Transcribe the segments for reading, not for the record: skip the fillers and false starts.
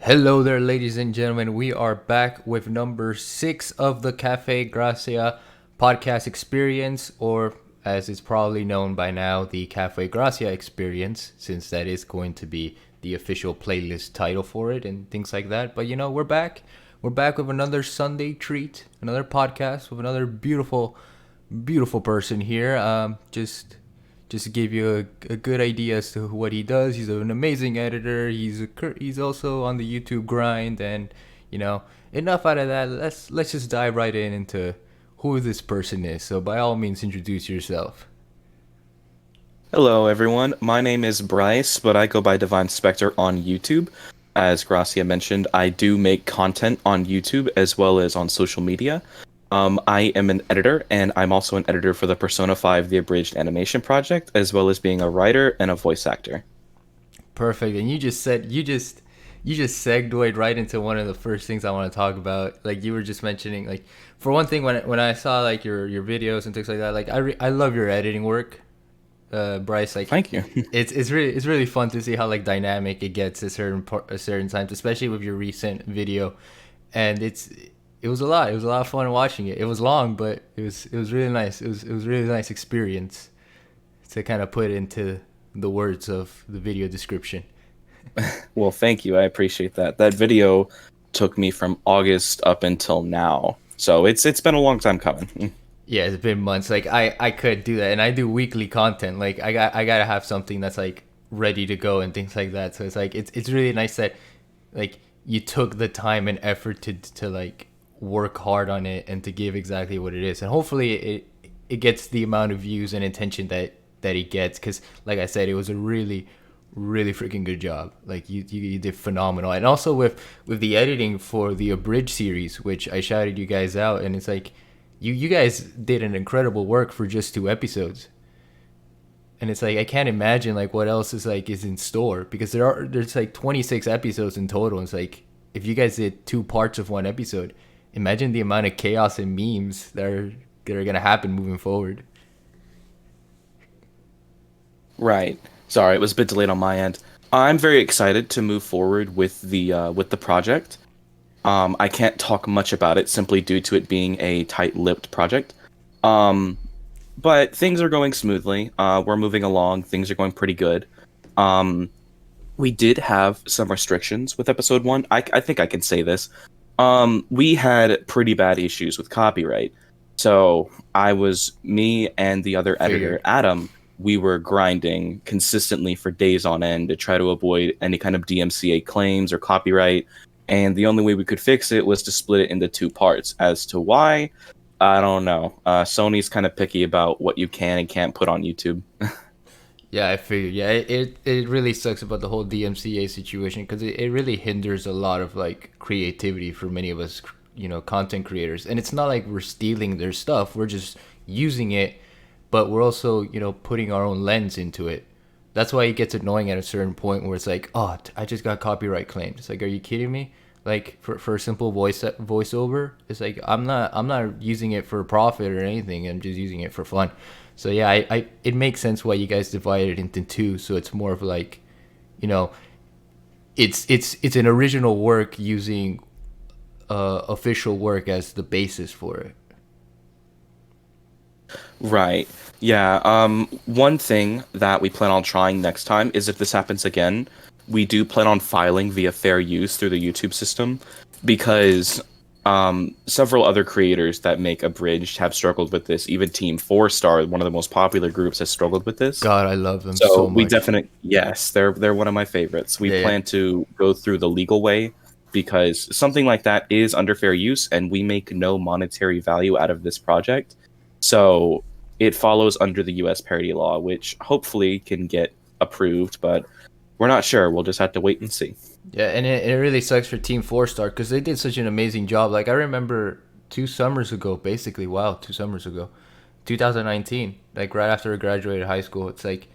Hello there, ladies and gentlemen. We are back with number 6 of the Cafe Gracia podcast experience, or as it's probably known by now, the Cafe Gracia Experience, since that is going to be the official playlist title for it and things like that. But we're back. We're back with another Sunday treat, another podcast with another beautiful, beautiful person here. Just to give you a good idea as to what he does. He's an amazing editor. He's also on the YouTube grind, and enough out of that. Let's just dive right into who this person is. So by all means, introduce yourself. Hello, everyone. My name is Bryce, but I go by DivineSpecter on YouTube. As Gracia mentioned, I do make content on YouTube as well as on social media. I am an editor, and I'm also an editor for the Persona 5 The Abridged animation project, as well as being a writer and a voice actor. Perfect. And you just segued right into one of the first things I want to talk about. Like you were just mentioning, like for one thing, when I saw like your videos and things like that, like I love your editing work, Bryce. Like Thank you. it's really fun to see how like dynamic it gets at certain times, especially with your recent video. And it was a lot of fun watching it. It was long, but it was really nice. It was a really nice experience to kind of put into the words of the video description. Well, thank you. I appreciate that. That video took me from August up until now, so it's been a long time coming. Yeah, it's been months. Like I could do that, and I do weekly content. Like I gotta have something that's like ready to go and things like that. So it's really nice that like you took the time and effort to like work hard on it and to give exactly what it is, and hopefully it gets the amount of views and attention that it gets. Because like I said, it was a really freaking good job. Like you did phenomenal, and also with the editing for the Abridged series, which I shouted you guys out, and it's like you guys did an incredible work for just 2 episodes. And it's like I can't imagine like what else is in store, because there's like 26 episodes in total. And it's like if you guys did 2 parts of one episode, imagine the amount of chaos and memes that are gonna happen moving forward. Right. Sorry, it was a bit delayed on my end. I'm very excited to move forward with the project. I can't talk much about it simply due to it being a tight-lipped project. Um, but things are going smoothly. We're moving along. Things are going pretty good. Um, we did have some restrictions with episode one. I think I can say this. We had pretty bad issues with copyright. So me and the other editor, Figured. Adam, we were grinding consistently for days on end to try to avoid any kind of DMCA claims or copyright. And the only way we could fix it was to split it into 2 parts. As to why, I don't know. Sony's kind of picky about what you can and can't put on YouTube. Yeah, I figured. Yeah, it really sucks about the whole DMCA situation, because it really hinders a lot of like creativity for many of us, content creators. And it's not like we're stealing their stuff. We're just using it, but we're also, putting our own lens into it. That's why it gets annoying at a certain point where it's like, oh, I just got copyright claimed. It's like, are you kidding me? Like for a simple voiceover, it's like I'm not using it for profit or anything. I'm just using it for fun. So yeah, I it makes sense why you guys divided it into two. So it's more of like, you know, it's an original work using official work as the basis for it. Right. Yeah. One thing that we plan on trying next time is if this happens again, we do plan on filing via fair use through the YouTube system because several other creators that make Abridged have struggled with this. Even Team 4 Star, one of the most popular groups, has struggled with this. God, I love them So so we much. definitely, yes, they're one of my favorites. We Yeah, yeah. plan to go through the legal way because something like that is under fair use and we make no monetary value out of this project. So it follows under the US parody law, which hopefully can get approved, but we're not sure. We'll just have to wait and see. Yeah, and it really sucks for Team Four Star, because they did such an amazing job. Like I remember 2 summers ago, basically. Wow, 2 summers ago, 2019. Like right after I graduated high school, it's like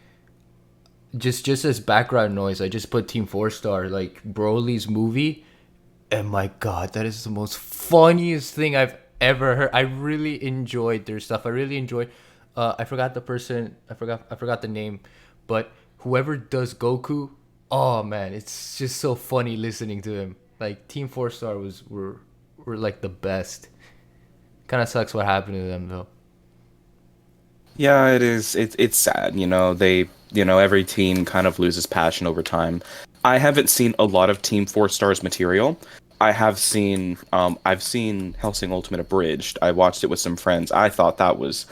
just as background noise. I just put Team Four Star, like Broly's movie, and my God, that is the most funniest thing I've ever heard. I really enjoyed their stuff. I really enjoyed. I forgot the person. I forgot the name, but whoever does Goku Oh man, it's just so funny listening to him. Like Team Four Star were like the best. Kind of sucks what happened to them though. Yeah, it is. It's sad, every team kind of loses passion over time. I haven't seen a lot of Team Four Stars material. I've seen Hellsing Ultimate Abridged. I watched it with some friends. I thought it was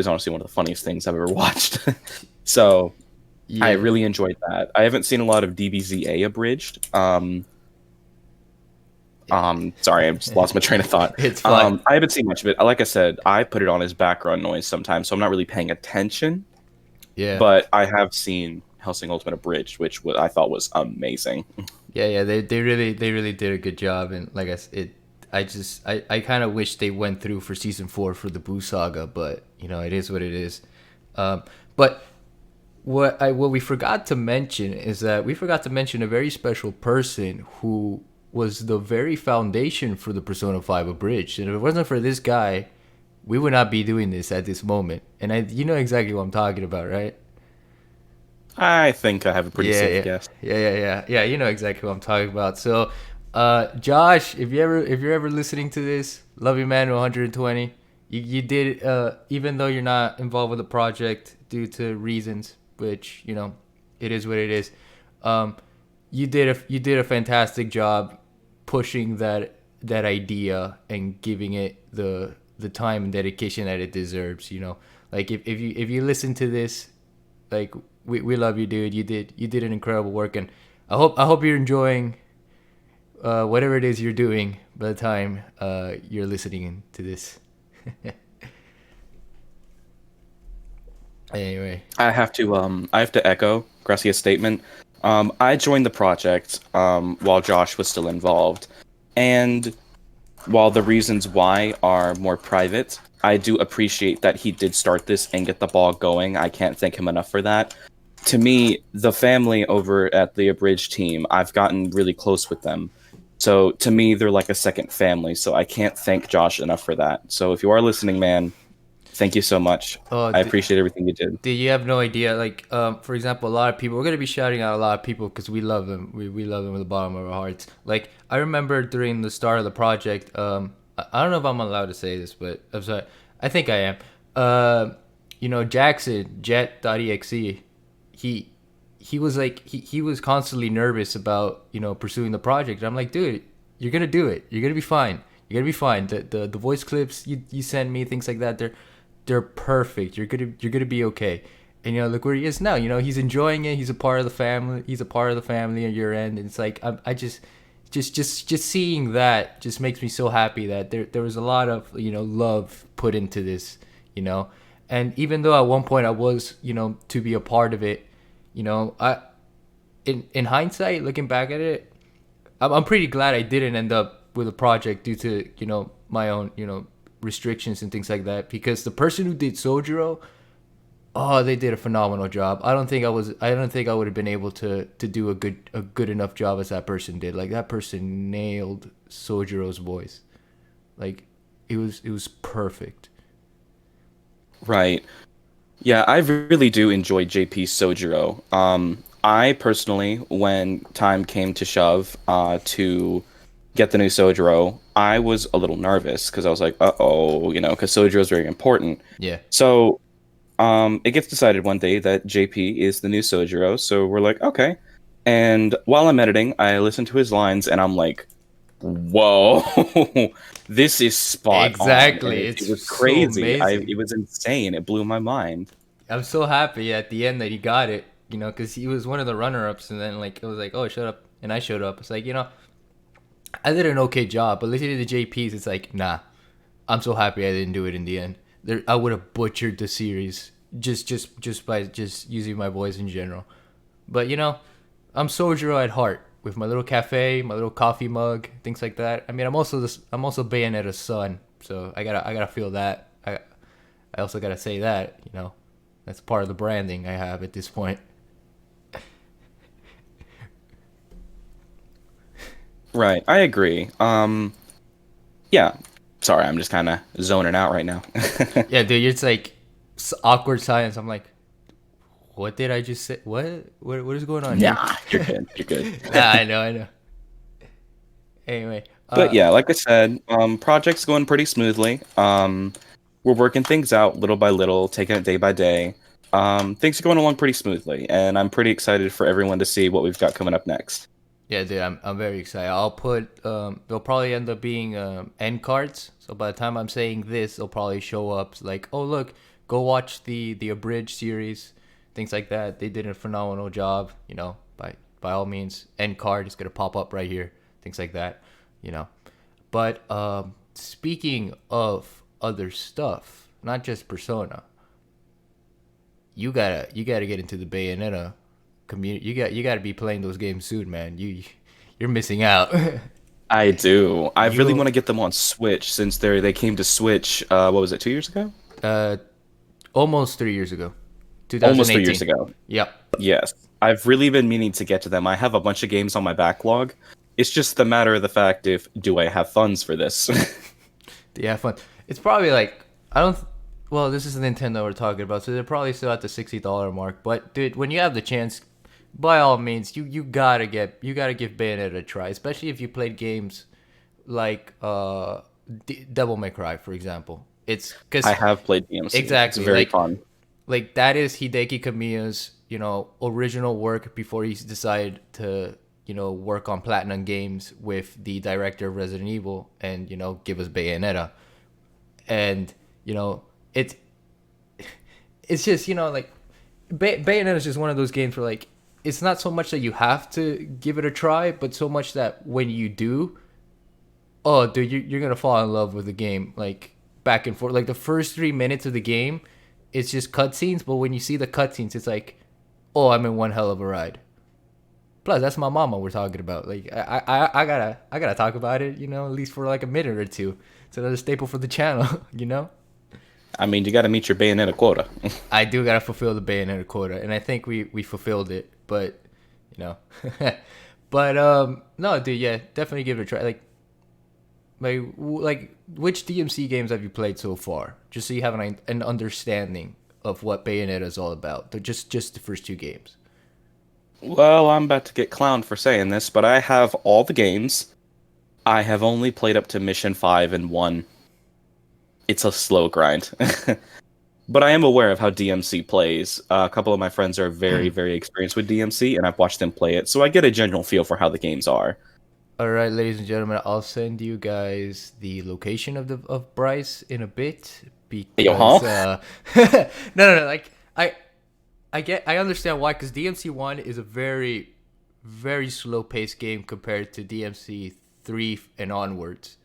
honestly one of the funniest things I've ever watched. So I Yeah, really enjoyed that. I haven't seen a lot of DBZA Abridged. Sorry, I just lost my train of thought. it's fine. I haven't seen much of it. Like I said, I put it on as background noise sometimes, so I'm not really paying attention. Yeah, But I have seen Hellsing Ultimate Abridged, which I thought was amazing. yeah. They really did a good job, and like I kind of wish they went through for season 4 for the Boo Saga, but it is what it is. But what we forgot to mention is that we forgot to mention a very special person who was the very foundation for the Persona 5 Abridged. And if it wasn't for this guy, we would not be doing this at this moment. And you know exactly what I'm talking about, right? I think I have a pretty Yeah, safe yeah, guess. yeah. You know exactly what I'm talking about. So, Josh, if you're ever listening to this, love you, man. 120. You did even though you're not involved with the project due to reasons, which it is what it is. Um, you did a fantastic job pushing that idea and giving it the time and dedication that it deserves. Like if you listen to this, like we love you, dude. You did an incredible work, and I hope you're enjoying whatever it is you're doing by the time you're listening to this. Anyway, I have to echo Gracia's statement. I joined the project while Josh was still involved, and while the reasons why are more private, I do appreciate that he did start this and get the ball going. I can't thank him enough for that. To me, the family over at the Abridged team, I've gotten really close with them. So to me, they're like a second family. So I can't thank Josh enough for that. So if you are listening, man, thank you so much. oh, I appreciate everything you did. dude, you have no idea. Like, for example, a lot of people. We're gonna be shouting out a lot of people because we love them. We love them with the bottom of our hearts. Like, I remember during the start of the project. I don't know if I'm allowed to say this, but I'm sorry. I think I am. Jackson Jet.exe. He he was like he was constantly nervous about pursuing the project. And I'm like, dude, you're gonna do it. You're gonna be fine. You're gonna be fine. The voice clips you send me, things like that. They're perfect. You're gonna be okay. And look where he is now. He's enjoying it. He's a part of the family. He's a part of the family on your end. And it's like I just seeing that just makes me so happy that there was a lot of love put into this. And even though at one point I was to be a part of it, I in hindsight looking back at it, I'm pretty glad I didn't end up with a project due to my own restrictions and things like that, because the person who did Sojiro, oh, they did a phenomenal job. I don't think I would have been able to do a good enough job as that person did. Like, that person nailed Sojiro's voice. Like, it was perfect. Right. Yeah, I really do enjoy JP's Sojiro. I personally, when time came to shove, to get the new Sojiro, I was a little nervous because I was like, uh-oh, because Sojiro is very important. Yeah. So, it gets decided one day that JP is the new Sojiro, so we're like, okay. And while I'm editing, I listen to his lines, and I'm like, whoa, this is spot Exactly. on. It's It was so crazy. amazing. It was insane. It blew my mind. I'm so happy at the end that he got it, because he was one of the runner-ups, and then like it was like, oh, shut up, and I showed up. It's like, I did an okay job, but listening to the JP's, it's like, nah, I'm so happy I didn't do it in the end. I would have butchered the series just by just using my voice in general. But I'm Sojiro at heart, with my little cafe, my little coffee mug, things like that. I mean, I'm also Bayonetta's son, so I gotta feel that. I also gotta say that, that's part of the branding I have at this point. Right, I agree. Yeah. Sorry, I'm just kind of zoning out right now. Yeah, dude, it's like awkward silence. I'm like, What did I just say? What is going on here? Nah, you're good. You're good. Nah, I know. Anyway, But yeah, like I said, project's going pretty smoothly. We're working things out little by little, taking it day by day. Things are going along pretty smoothly, and I'm pretty excited for everyone to see what we've got coming up next. yeah, dude, I'm very excited. I'll put they'll probably end up being end cards. So by the time I'm saying this, they'll probably show up like, oh look, go watch the Abridged series, things like that. They did a phenomenal job. By all means, end card is gonna pop up right here, things like that. You know, but speaking of other stuff, not just Persona, you gotta get into the Bayonetta community. You gotta be playing those games soon, man. You're missing out. I do. I really You want to get them on Switch since they came to Switch. What was it? 2 years ago? uh almost 3 years ago, Almost 2018. 3 years ago. Yep. Yes. I've really been meaning to get to them. I have a bunch of games on my backlog. It's just the matter of the fact if do I have funds for this? Yeah, fun. It's probably like I don't. Well, this is Nintendo we're talking about, so they're probably still at the $60 mark. But dude, when you have the chance, by all means, you gotta give Bayonetta a try, especially if you played games like Devil May Cry, for example. It's because I have played DMC. exactly It's very like fun. that is Hideki Kamiya's original work before he decided to work on Platinum Games with the director of Resident Evil and give us Bayonetta. And it's just like Bayonetta is just one of those games where like it's not so much that you have to give it a try, but so much that when you do, oh dude, you're gonna fall in love with the game, like back and forth. Like the first 3 minutes of the game, it's just cutscenes, but when you see the cutscenes, it's like, oh, I'm in one hell of a ride. Plus, that's my mama we're talking about. Like, I gotta talk about it, at least for like a minute or two. It's another staple for the channel. I mean, you got to meet your Bayonetta quota. I do gotta fulfill the Bayonetta quota, and I think we fulfilled it. But, no, dude, yeah, definitely give it a try. Like which DMC games have you played so far? Just so you have an understanding of what Bayonetta is all about. Just the first two games. Well, I'm about to get clowned for saying this, but I have all the games. I have only played up to Mission 5 and 1. It's a slow grind. But I am aware of how DMC plays. A couple of my friends are very, very experienced with DMC, and I've watched them play it, so I get a general feel for how the games are. All right, ladies and gentlemen, I'll send you guys the location of Bryce in a bit because no, like I understand why, because DMC 1 is a very, very slow paced game compared to DMC 3 and onwards.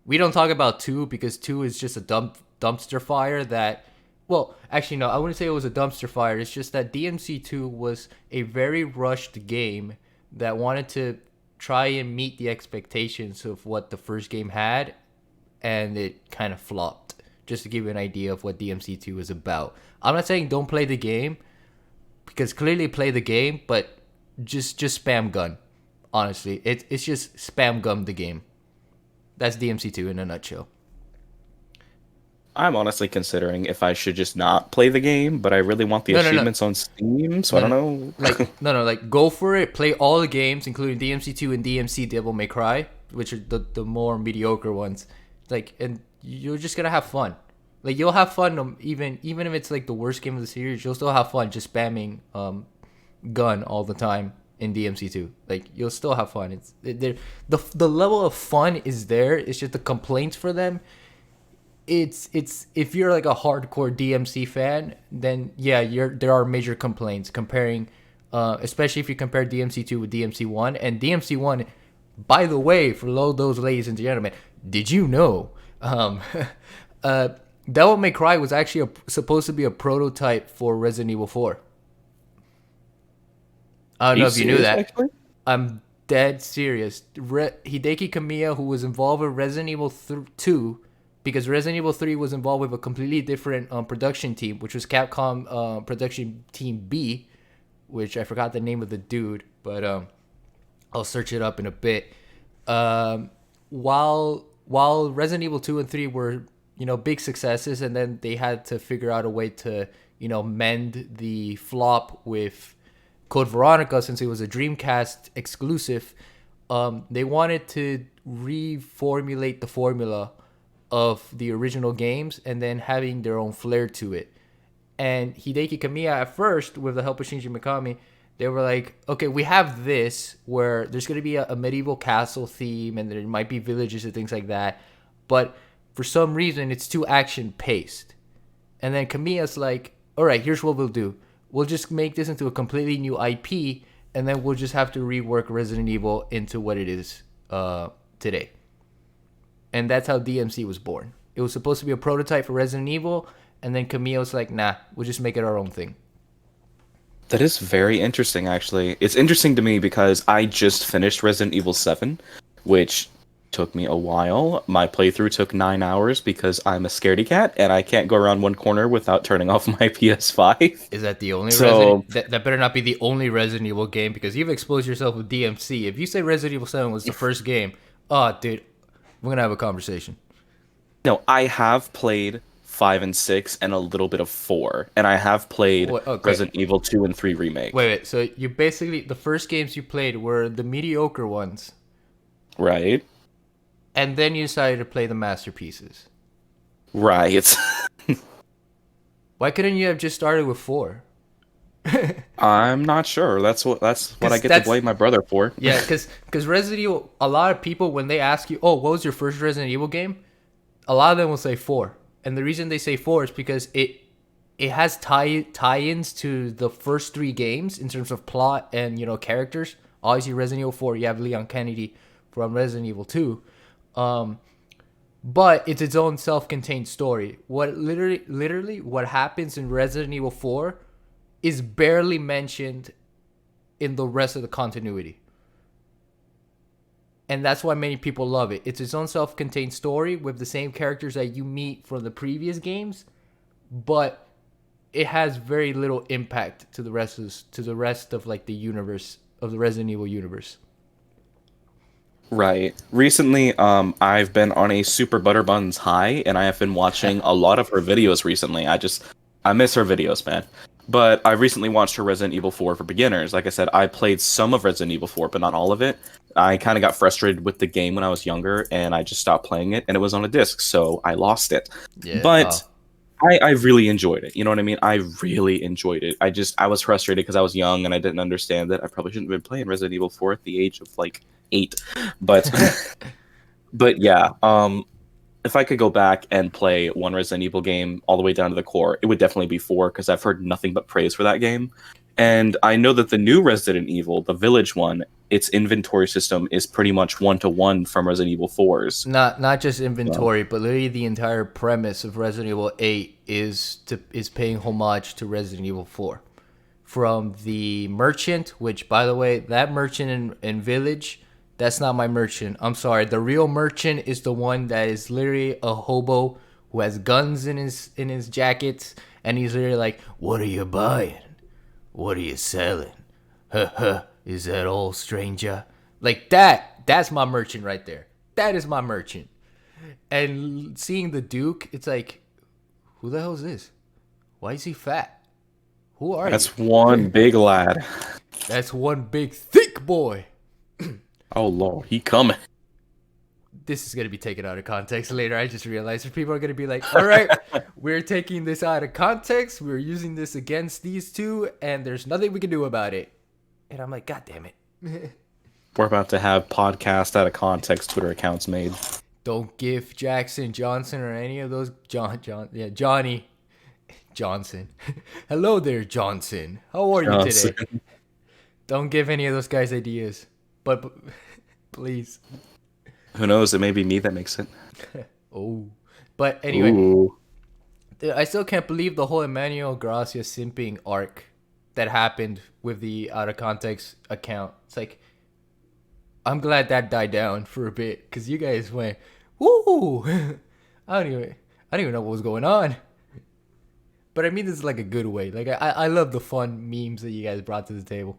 We don't talk about 2 because 2 is just a dumpster fire that. Well, actually, no, I wouldn't say it was a dumpster fire. It's just that DMC 2 was a very rushed game that wanted to try and meet the expectations of what the first game had, and it kind of flopped. Just to give you an idea of what DMC 2 is about. I'm not saying don't play the game, because clearly play the game, but just spam gun. Honestly, it's just spam gun the game. That's DMC 2 in a nutshell. I'm honestly considering if I should just not play the game, but I really want the achievements on Steam, so I don't know. Like go for it. Play all the games, including DMC 2 and DMC Devil May Cry, which are the more mediocre ones. And you're just gonna have fun. Like you'll have fun even if it's like the worst game of the series. You'll still have fun just spamming gun all the time in DMC 2. Like you'll still have fun. The level of fun is there. It's just the complaints for them. It's if you're like a hardcore DMC fan, then yeah, there are major complaints comparing, especially if you compare DMC 2 with DMC 1. And DMC 1, by the way, for those ladies and gentlemen, did you know, Devil May Cry was actually supposed to be a prototype for Resident Evil 4. I don't know if you knew that. Actually? I'm dead serious. Hideki Kamiya, who was involved with Resident Evil 2. Because Resident Evil 3 was involved with a completely different production team, which was Capcom Production Team B, which I forgot the name of the dude, but I'll search it up in a bit. While Resident Evil 2 and 3 were big successes, and then they had to figure out a way to mend the flop with Code Veronica, since it was a Dreamcast exclusive. They wanted to reformulate the formula of the original games and then having their own flair to it. And Hideki Kamiya, at first, with the help of Shinji Mikami, they were like, okay, we have this where there's going to be a medieval castle theme and there might be villages and things like that. But for some reason, it's too action-paced. And then Kamiya's like, all right, here's what we'll do. We'll just make this into a completely new IP, and then we'll just have to rework Resident Evil into what it is today. And that's how DMC was born. It was supposed to be a prototype for Resident Evil, and then Kamiya was like, nah, we'll just make it our own thing. That is very interesting, actually. It's interesting to me because I just finished Resident Evil 7, which took me a while. My playthrough took 9 hours because I'm a scaredy cat, and I can't go around one corner without turning off my PS5. Is that the only Resident... That better not be the only Resident Evil game, because you've exposed yourself with DMC. If you say Resident Evil 7 was the first game, dude, we're going to have a conversation. No, I have played 5 and 6 and a little bit of 4, and I have played Resident Evil 2 and 3 Remake. Wait, so you basically, the first games you played were the mediocre ones. Right. And then you decided to play the masterpieces. Right. Why couldn't you have just started with 4? I'm not sure. That's what I get to blame my brother for. Yeah, because Resident Evil, a lot of people, when they ask you, what was your first Resident Evil game? A lot of them will say 4. And the reason they say 4 is because it has tie-ins to the first 3 games in terms of plot and, characters. Obviously, Resident Evil 4, you have Leon Kennedy from Resident Evil 2. But it's its own self-contained story. What literally what happens in Resident Evil 4 is barely mentioned in the rest of the continuity. And that's why many people love it. It's its own self-contained story with the same characters that you meet from the previous games, but it has very little impact to the rest of like the universe of the Resident Evil universe. Right. Recently, I've been on a Super Butterbuns high, and I have been watching a lot of her videos recently. I miss her videos, man. But I recently watched her Resident Evil 4 for beginners. Like I said, I played some of Resident Evil 4, but not all of it. I kind of got frustrated with the game when I was younger, and I just stopped playing it, and it was on a disc, so I lost it. Yeah, but I really enjoyed it. You know what I mean? I really enjoyed it. I was frustrated because I was young, and I didn't understand that I probably shouldn't have been playing Resident Evil 4 at the age of, 8. But, but yeah, if I could go back and play one Resident Evil game all the way down to the core, it would definitely be 4, because I've heard nothing but praise for that game. And I know that the new Resident Evil, the Village one, its inventory system is pretty much 1-to-1 from Resident Evil 4's. Not just inventory, but literally the entire premise of Resident Evil 8 is paying homage to Resident Evil 4. From the merchant, which, by the way, that merchant in Village, that's not my merchant. I'm sorry. The real merchant is the one that is literally a hobo who has guns in his jackets, and he's literally like, "What are you buying? What are you selling? Is that all, stranger?" Like that's my merchant right there. That is my merchant. And seeing the Duke, it's like, who the hell is this? Why is he fat? Who are you? That's one big lad. That's one big thick boy. Oh Lord, he coming. This is going to be taken out of context later. I just realized people are going to be like, all right, we're taking this out of context. We're using this against these two, and there's nothing we can do about it. And I'm like, God damn it. We're about to have podcast out of context Twitter accounts made. Don't give Jackson Johnson or any of those Johnny Johnson. Hello there, Johnson. How are you today? Don't give any of those guys ideas. But please. Who knows? It may be me that makes it. Oh. But anyway. Ooh. I still can't believe the whole Emmanuel Gracia simping arc that happened with the out of context account. It's like, I'm glad that died down for a bit, because you guys went, woo! I don't even know what was going on. But I mean this is like a good way. Like I love the fun memes that you guys brought to the table.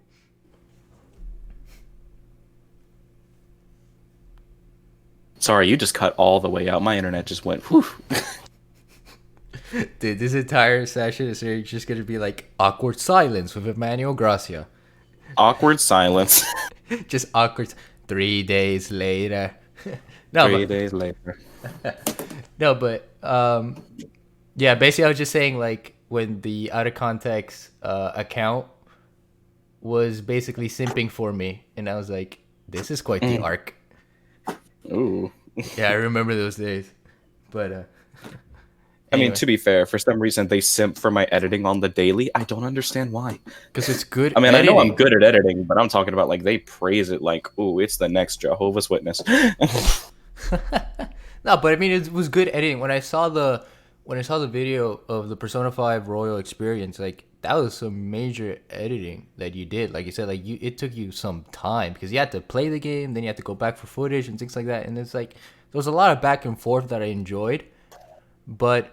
Sorry, you just cut all the way out. My internet just went, whew. Dude, this entire session is just gonna be like awkward silence with Emmanuel Gracia. Awkward silence. Just awkward. 3 days later. no, 3 days later. no, but yeah. Basically, I was just saying like when the out of context account was basically simping for me, and I was like, "This is quite the arc." Ooh. Yeah, I remember those days. But I mean, anyway. to be fair, for some reason they simp for my editing on the daily. I don't understand why. Because it's good. I mean, I know I'm editing. good at editing, but I'm talking about like they praise it like, ooh, it's the next Jehovah's Witness. No, but I mean, it was good editing. When I saw the video of the Persona 5 Royal Experience, like that was some major editing that you did. Like you said, like it took you some time because you had to play the game, then you had to go back for footage and things like that. And it's like there was a lot of back and forth that I enjoyed, but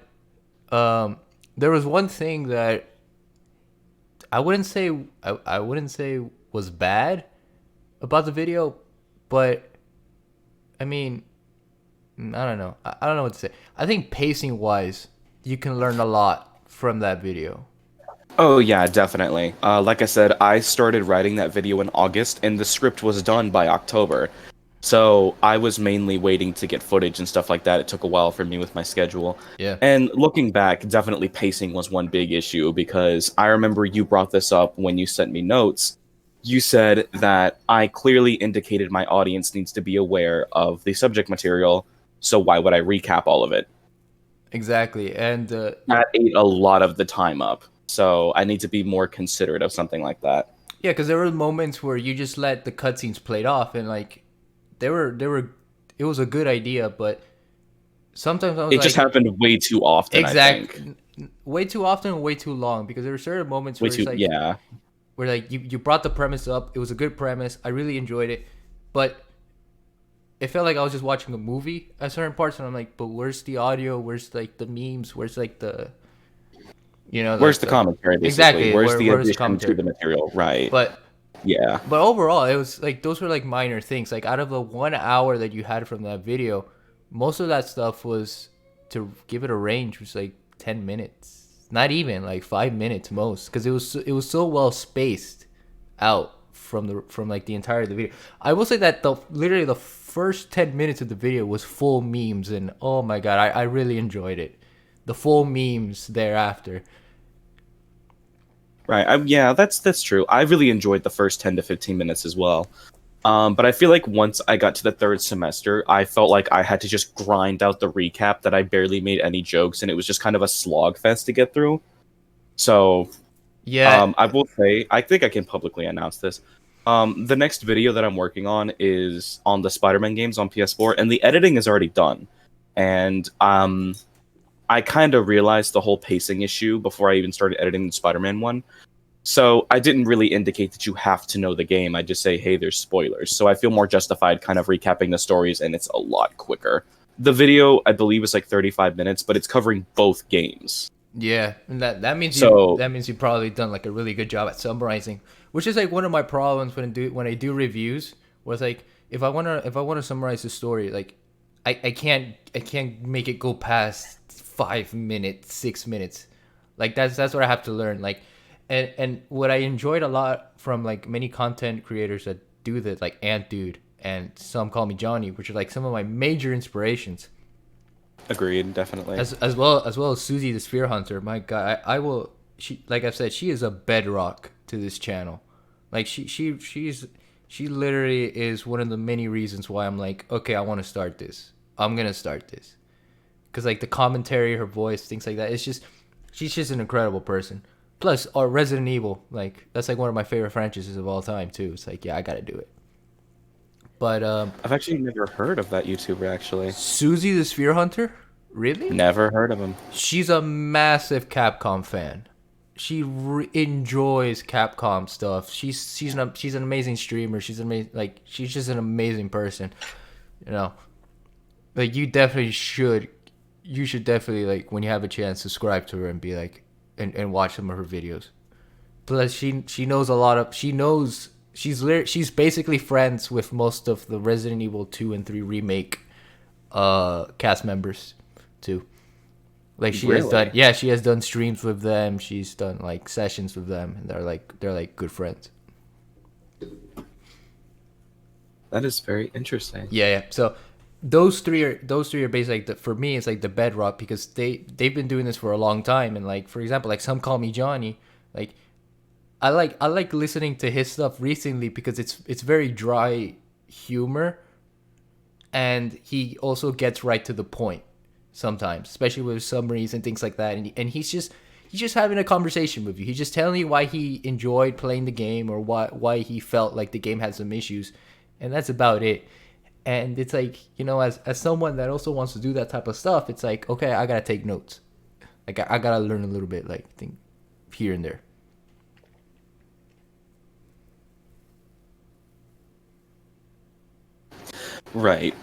there was one thing that I wouldn't say was bad about the video, but I mean, I don't know. I don't know what to say. I think pacing wise, you can learn a lot from that video. Oh yeah, definitely. Like I said, I started writing that video in August, and the script was done by October. So I was mainly waiting to get footage and stuff like that. It took a while for me with my schedule. Yeah. And looking back, definitely pacing was one big issue because I remember you brought this up when you sent me notes. You said that I clearly indicated my audience needs to be aware of the subject material, so why would I recap all of it? Exactly. And That ate a lot of the time up. So I need to be more considerate of something like that. yeah, because there were moments where you just let the cutscenes played off, and like they were. It was a good idea, but sometimes I was It just like, happened way too often, I think. way too often, and way too long. Because there were certain moments Way where too, it's like, yeah. where like you brought the premise up. It was a good premise. I really enjoyed it, but it felt like I was just watching a movie at certain parts, and I'm like, but where's the audio? Where's like the memes? Where's like the Where's the commentary, basically? Exactly. Where's the Where's the addition commentary? to the material? Right. But Yeah. overall, it was like those were like minor things. Like out of the 1 hour that you had from that video, most of that stuff was, to give it a range, was like 10 minutes, not even like 5 minutes most, because it was so well spaced out from like the entirety of the video. I will say that literally the first 10 minutes of the video was full memes, and oh my god, I really enjoyed it. The full memes thereafter. Right. Yeah, that's true. I really enjoyed the first 10 to 15 minutes as well. But I feel like once I got to the third semester, I felt like I had to just grind out the recap that I barely made any jokes, and it was just kind of a slog fest to get through. So, Yeah. I will say, I think I can publicly announce this. The next video that I'm working on is on the Spider-Man games on PS4, and the editing is already done. And I kind of realized the whole pacing issue before I even started editing the Spider-Man one. So I didn't really indicate that you have to know the game. I just say, hey, there's spoilers. So I feel more justified kind of recapping the stories, and it's a lot quicker. The video, I believe, is like 35 minutes, but it's covering both games. Yeah, and that means So- that means you've probably done like a really good job at summarizing, which is like one of my problems when I do reviews. Was like if I wanna summarize the story, like I can't make it go past 5 minutes, 6 minutes. Like that's what I have to learn. Like, and what I enjoyed a lot from like many content creators that do that, like Ant Dude and Some Call Me Johnny, which are like some of my major inspirations. Agreed, definitely. As well as Susie the Spear Hunter. My God, I will. She, like I've said, she is a bedrock to this channel. Like she literally is one of the many reasons why I'm like, okay, I want to start this. I'm gonna start this, because like the commentary, her voice, things like that. It's just she's just an incredible person. Plus, Resident Evil, like that's like one of my favorite franchises of all time too. It's like, yeah, I gotta do it. But I've actually never heard of that YouTuber, actually. Susie the Sphere Hunter, really? Never heard of him. She's a massive Capcom fan. She enjoys Capcom stuff. She's an amazing streamer. She's she's just an amazing person. You know, like you should definitely like when you have a chance subscribe to her and be like and watch some of her videos. Plus, she knows a lot of she's basically friends with most of the Resident Evil 2 and 3 remake cast members too. Like she has done, Really? yeah, she has done streams with them. She's done like sessions with them, and they're like good friends. That is very interesting. Yeah, yeah. So those three are basically like for me it's like the bedrock because they've been doing this for a long time. And like for example, like Some Call Me Johnny, like I like listening to his stuff recently because it's very dry humor, and he also gets right to the point sometimes, especially with summaries and things like that. And he's just having a conversation with you. He's just telling you why he enjoyed playing the game or why he felt like the game had some issues, and that's about it. And it's like, you know, as someone that also wants to do that type of stuff, it's like, okay, I gotta take notes. Like I gotta learn a little bit, like think here and there. Right.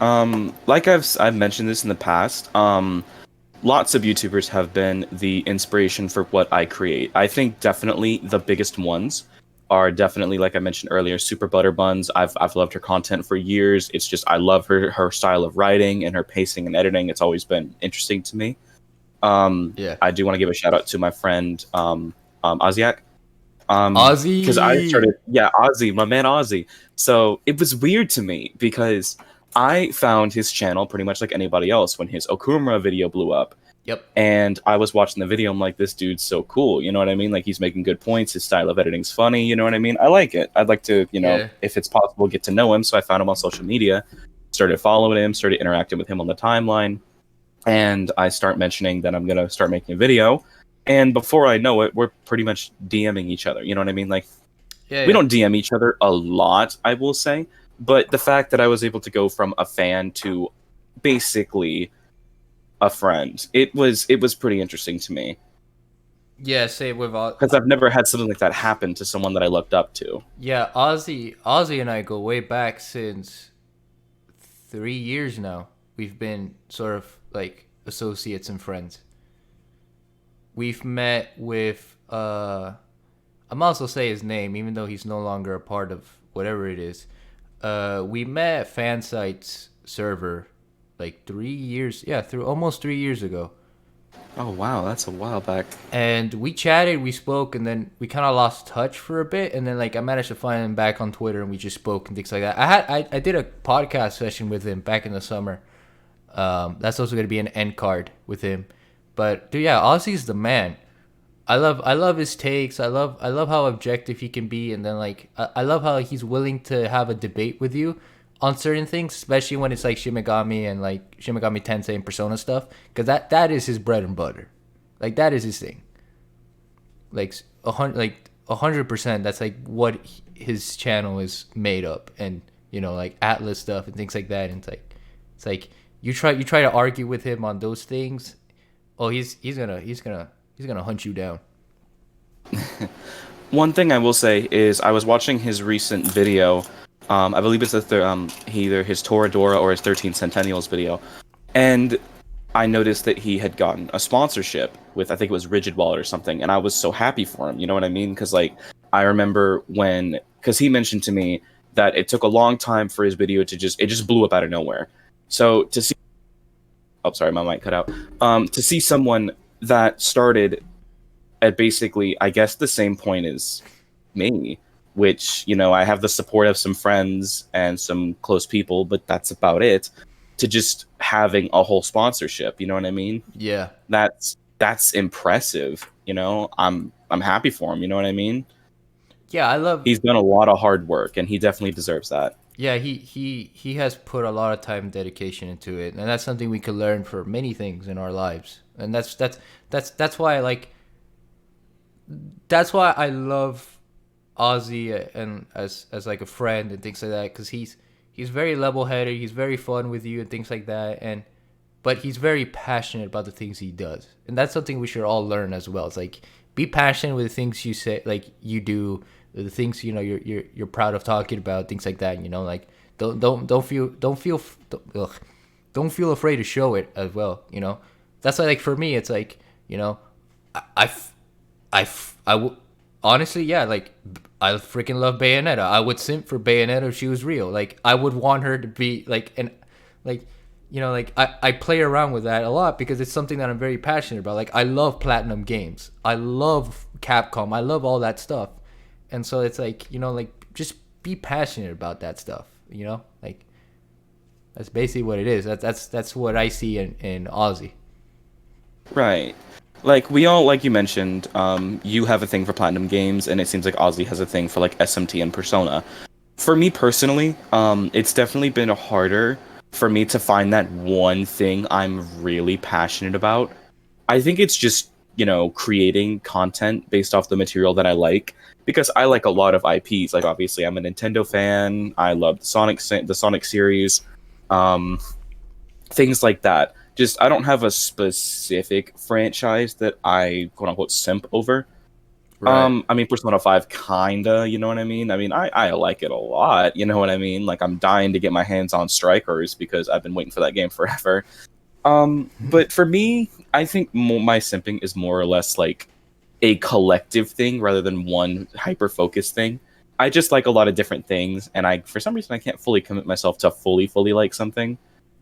Like I've mentioned this in the past. Lots of YouTubers have been the inspiration for what I create. I think definitely the biggest ones are definitely, like I mentioned earlier, Super Butter Buns. I've loved her content for years. It's just I love her style of writing and her pacing and editing. It's always been interesting to me. Yeah. I do want to give a shout out to my friend Oziak. Because I Ozzy. started, yeah, Ozzy, my man Ozzy. So it was weird to me because I found his channel pretty much like anybody else when his Okumura video blew up. Yep. And I was watching the video. I'm like, this dude's so cool. You know what I mean? Like, he's making good points. His style of editing's funny. You know what I mean? I like it. I'd like to, Yeah. if it's possible, get to know him. So I found him on social media, started following him, started interacting with him on the timeline. And I start mentioning that I'm going to start making a video. And before I know it, we're pretty much DMing each other. You know what I mean? Like, Yeah. we Yeah. don't DM each other a lot, I will say. But the fact that I was able to go from a fan to basically a friend, it was pretty interesting to me Yeah. Say with because I've never had something like that happen to someone that I looked up to. yeah, Ozzy and I go way back since 3 years now. We've been sort of like associates and friends. We've met with I might also say his name, even though he's no longer a part of whatever it is. We met at Fansite's server like 3 years, yeah, through almost 3 years ago. Oh wow, that's a while back. And we chatted, we spoke, and then we kind of lost touch for a bit. And then like I managed to find him back on Twitter, and we just spoke and things like that. I did a podcast session with him back in the summer. That's also gonna be an end card with him. But dude, yeah, Ozzy's the man. I love his takes. I love how objective he can be, and then like I love how he's willing to have a debate with you on certain things, especially when it's like Shimigami and like Shimigami Tensei and Persona stuff, because that is his bread and butter. Like that is his thing. Like 100%. That's like what his channel is made up, and you know like Atlas stuff and things like that. And it's like you try to argue with him on those things. Oh, he's gonna hunt you down. One thing I will say is I was watching his recent video. I believe it's either his Toradora or his 13 Centennials video, and I noticed that he had gotten a sponsorship with, I think it was Rigid Wallet or something, and I was so happy for him. You know what I mean? Because like I remember because he mentioned to me that it took a long time for his video to it just blew up out of nowhere. So to see, oh sorry, my mic cut out. To see someone that started at basically, I guess, the same point as me, which, I have the support of some friends and some close people, but that's about it, to just having a whole sponsorship, you know what I mean? Yeah. That's impressive, I'm happy for him, you know what I mean? Yeah, I love. He's done a lot of hard work, and he definitely deserves that. Yeah, he has put a lot of time and dedication into it, and that's something we could learn for many things in our lives. And that's why I love Ozzy and as like a friend and things like that, because he's very level headed, he's very fun with you and things like that, and but he's very passionate about the things he does, and that's something we should all learn as well. It's like be passionate with the things you say, like you do, the things you're proud of talking about, things like that. Like don't feel afraid to show it as well. That's why, like for me, it's like I I, honestly, yeah, like I freaking love Bayonetta. I would simp for Bayonetta if she was real. Like I would want her to be like, and like like I play around with that a lot because it's something that I'm very passionate about. Like I love Platinum Games, I love Capcom, I love all that stuff, and so it's like like just be passionate about that stuff. Like that's basically what it is. That's what I see in Aussie. Right. Like we all, like you mentioned, you have a thing for Platinum Games, and it seems like Ozzy has a thing for like SMT and Persona. For me personally, it's definitely been harder for me to find that one thing I'm really passionate about. I think it's just, creating content based off the material that I like, because I like a lot of IPs. Like obviously I'm a Nintendo fan. I love the Sonic series. Um, Things like that. Just I don't have a specific franchise that I quote unquote simp over. Right. I mean, Persona 5 kinda, you know what I mean? I mean, I like it a lot, you know what I mean? Like, I'm dying to get my hands on Strikers because I've been waiting for that game forever. But for me, I think my simping is more or less like a collective thing rather than one hyper-focused thing. I just like a lot of different things, and for some reason, I can't fully commit myself to fully like something.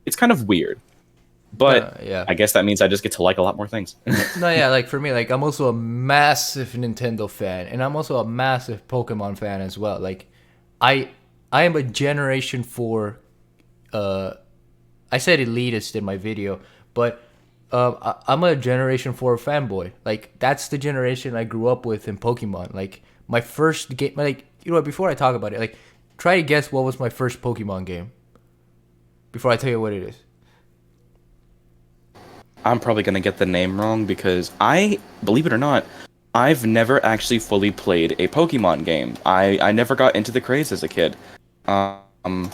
It's kind of weird, but Yeah. I guess that means I just get to like a lot more things. No, yeah, like for me, like I'm also a massive Nintendo fan, and I'm also a massive Pokemon fan as well. Like, I I am a Generation 4. Uh, I said elitist in my video, but I'm a Generation 4 fanboy. Like that's the generation I grew up with in Pokemon. Like my first game, like before I talk about it, like try to guess what was my first Pokemon game before I tell you what it is. I'm probably gonna get the name wrong because believe it or not, I've never actually fully played a Pokemon game. I never got into the craze as a kid. Um,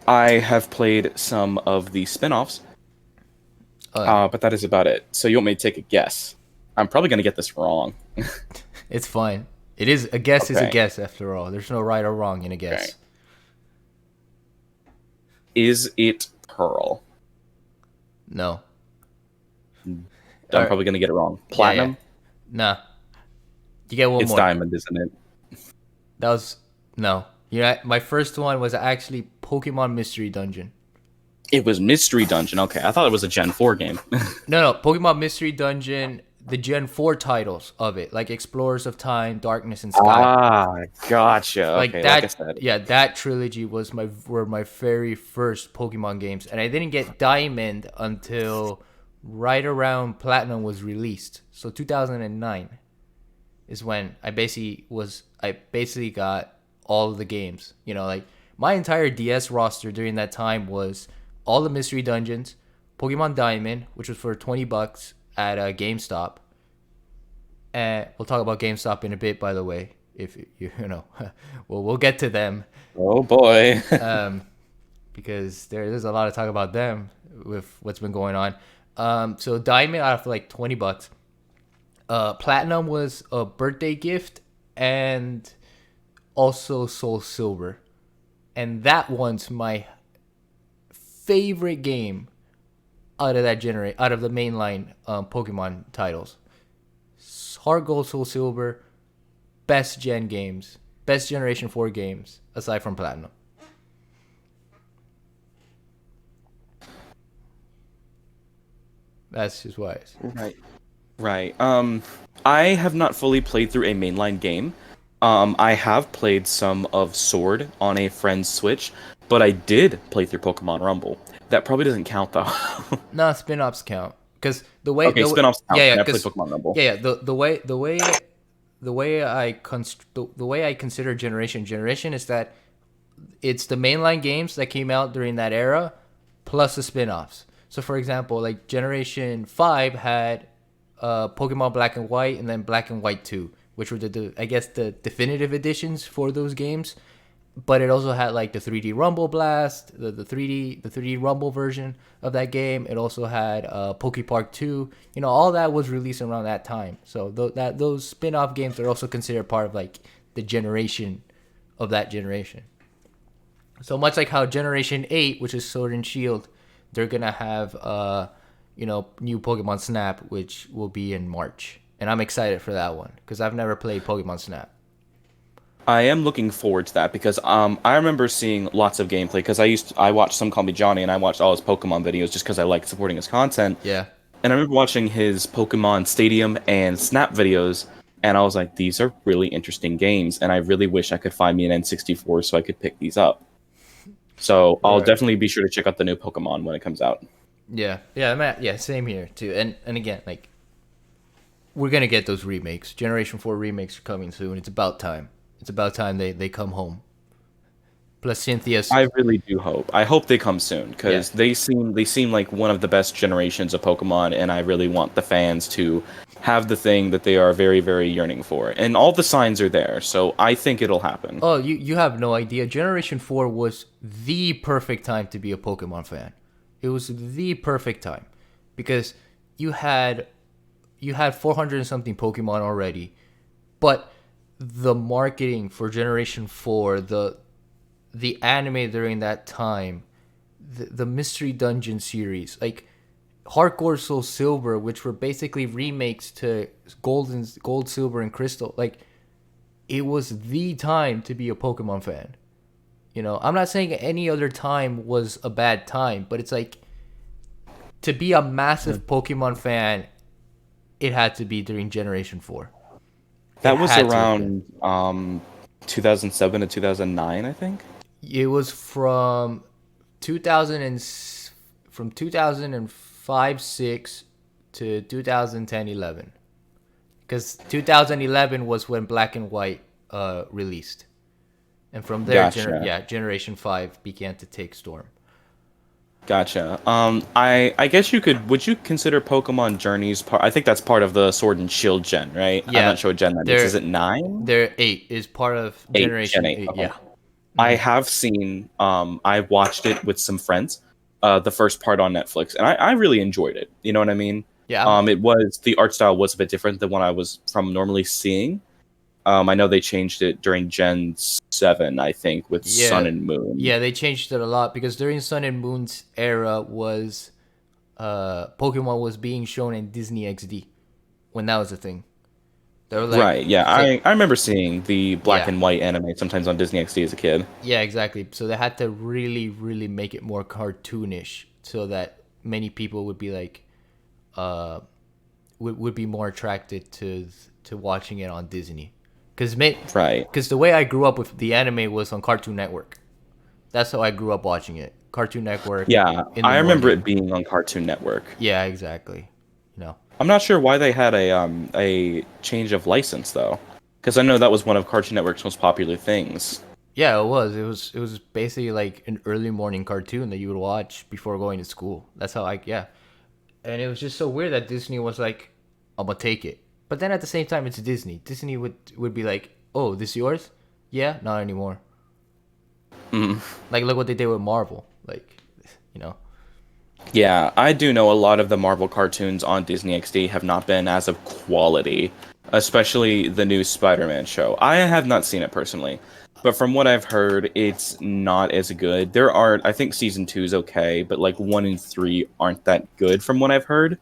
I have played some of the spin-offs, Uh, but that is about it. So you want me to take a guess? I'm probably gonna get this wrong. it's fine. It is a guess is a Okay. guess after all. There's no right or wrong in a Okay. guess. Is it Pearl? No. All I'm right. probably gonna get it wrong. Yeah, yeah. Platinum? Nah. You get one It's more. Diamond, isn't it? That was no. My first one was actually Pokemon Mystery Dungeon. It was Mystery Dungeon. Okay, I thought it was a Gen 4 game. No, Pokemon Mystery Dungeon, the Gen 4 titles of it, like Explorers of Time, Darkness, and Sky. Gotcha. Like Okay, like I that, said. yeah, that trilogy were my very first Pokemon games, and I didn't get Diamond until right around Platinum was released. So 2009 is when I basically got all of the games. Like my entire DS roster during that time was all the Mystery Dungeons, Pokemon Diamond, which was for $20 at GameStop. And we'll talk about GameStop in a bit, by the way. If well, we'll get to them Oh boy. because there's a lot of talk about them with what's been going on. So Diamond out for like $20. Platinum was a birthday gift, and also Soul Silver, and that one's my favorite game out of the mainline Pokemon titles. Heart Gold, Soul Silver, best Generation 4 games aside from Platinum. That's just wise. Right. Right. I have not fully played through a mainline game. I have played some of Sword on a friend's Switch, but I did play through Pokemon Rumble. That probably doesn't count though. No, spin-offs count because the way Okay, spin-offs count. yeah, And I played because Pokemon Rumble. yeah, the way I consider generation is that it's the mainline games that came out during that era plus the spin-offs. So for example, like Generation 5 had Pokemon Black and White and then Black and White 2, which were I guess the definitive editions for those games. But it also had like the 3D Rumble Blast, the 3D Rumble version of that game. It also had Poke Park 2. All that was released around that time. So those spin-off games are also considered part of like the generation of that generation. So much like how Generation 8, which is Sword and Shield, they're gonna have new Pokemon Snap, which will be in March. And I'm excited for that one because I've never played Pokemon Snap. I am looking forward to that because I remember seeing lots of gameplay because I watched Some Call Me Johnny and I watched all his Pokemon videos just because I like supporting his content. Yeah. And I remember watching his Pokemon Stadium and Snap videos, and I was like, these are really interesting games, and I really wish I could find me an N64 so I could pick these up. So I'll Right. definitely be sure to check out the new Pokemon when it comes out. Yeah. Yeah. Yeah. Same here too. And again, like we're gonna get those remakes. Generation 4 remakes are coming soon. It's about time. It's about time they come home. Plus Cynthia's. I really do hope. I hope they come soon Yeah. because they seem like one of the best generations of Pokemon, and I really want the fans to have the thing that they are very, very yearning for. And all the signs are there, so I think it'll happen. Oh, you have no idea. Generation 4 was the perfect time to be a Pokemon fan. It was the perfect time because you had 400 and something Pokemon already, but the marketing for Generation 4, the anime during that time, the Mystery Dungeon series, like Hardcore Soul Silver, which were basically remakes to Gold, Silver, and Crystal, like it was the time to be a Pokemon fan. You know, I'm not saying any other time was a bad time, but it's like to be a massive Pokemon fan, it had to be during Generation 4. That was around 2007 to 2009, I think. It was from 2005 6 to 2010 11. Because 2011 was when Black and White released. And from there, Gotcha. Generation 5 began to take storm. Gotcha. I guess would you consider Pokemon Journeys part? I think that's part of the Sword and Shield gen, right? I'm Yeah, not sure what gen that is. Is it 9? their 8 is part of 8, Gen Generation 8. 8. Okay. Yeah. I have seen, I watched it with some friends, the first part on Netflix, and I really enjoyed it. You know what I mean? Yeah. The art style was a bit different than what I was from normally seeing. I know they changed it during Gen 7, I think, with Sun Yeah. and Moon. Yeah, they changed it a lot because during Sun and Moon's era was Pokemon was being shown in Disney XD when that was a thing. They were like, Right, yeah, so I remember seeing the black yeah, and white anime sometimes on Disney XD as a kid. yeah, exactly. So they had to really, really make it more cartoonish so that many people would be like, uh, would be more attracted to watching it on Disney. Right. Because the way I grew up with the anime was on Cartoon Network. That's how I grew up watching it. Cartoon Network Yeah, in the I remember morning. it being on Cartoon Network. Yeah, exactly. You know. I'm not sure why they had a change of license though, because I know that was one of Cartoon Network's most popular things. Yeah, it was. It was basically like an early morning cartoon that you would watch before going to school. That's how I yeah. And it was just so weird that Disney was like, "I'm gonna take it," but then at the same time, it's Disney. Disney would be like, "Oh, this yours? Yeah, not anymore." Mm. Like, look what they did with Marvel. Like, you know. Yeah, I do know a lot of the Marvel cartoons on Disney XD have not been as of quality, especially the new Spider-Man show. I have not seen it personally, but from what I've heard, it's not as good. I think season 2 is okay, but like 1 and 3 aren't that good from what I've heard.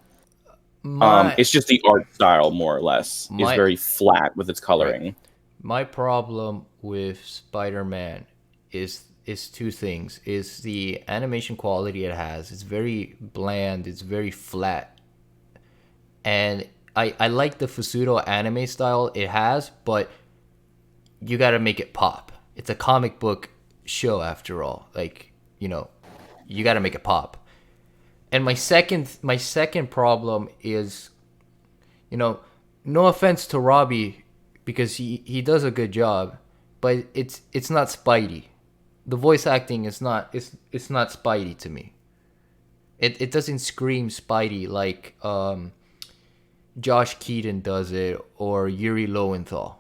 My It's just the art style, more or less, is my very flat with its right. coloring. My problem with Spider-Man is two things. Is the animation quality it has. It's very bland, it's very flat. And I like the Fusudo anime style it has, but you got to make it pop. It's a comic book show after all. Like, you know, you got to make it pop. And my second problem is, you know, no offense to Robbie because he does a good job, but it's not Spidey. The voice acting is not it's not Spidey to me. It doesn't scream Spidey like Josh Keaton does it or Yuri Lowenthal.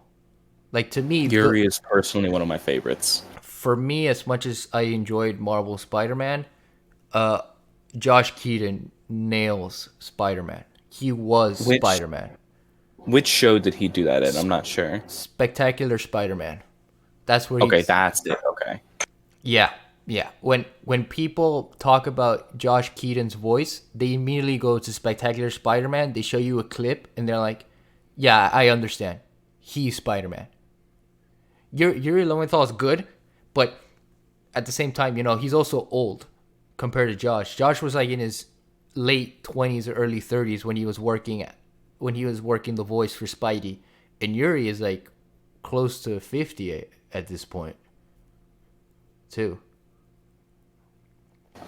Like to me, Yuri is personally one of my favorites. for me, as much as I enjoyed Marvel Spider-Man, uh, Josh Keaton nails Spider-Man. He was Which Spider-Man. which show did he do that in? I'm not sure. Spectacular Spider-Man. That's where Okay, he's that's it. Okay. yeah, yeah. When people talk about Josh Keaton's voice, they immediately go to Spectacular Spider-Man. They show you a clip and they're like, "Yeah, I understand. He's Spider-Man." Yuri Lowenthal is good, but at the same time, he's also old compared to Josh. Josh was like in his late 20s or early 30s when he was working the voice for Spidey, and Yuri is like close to 50 at this point, too.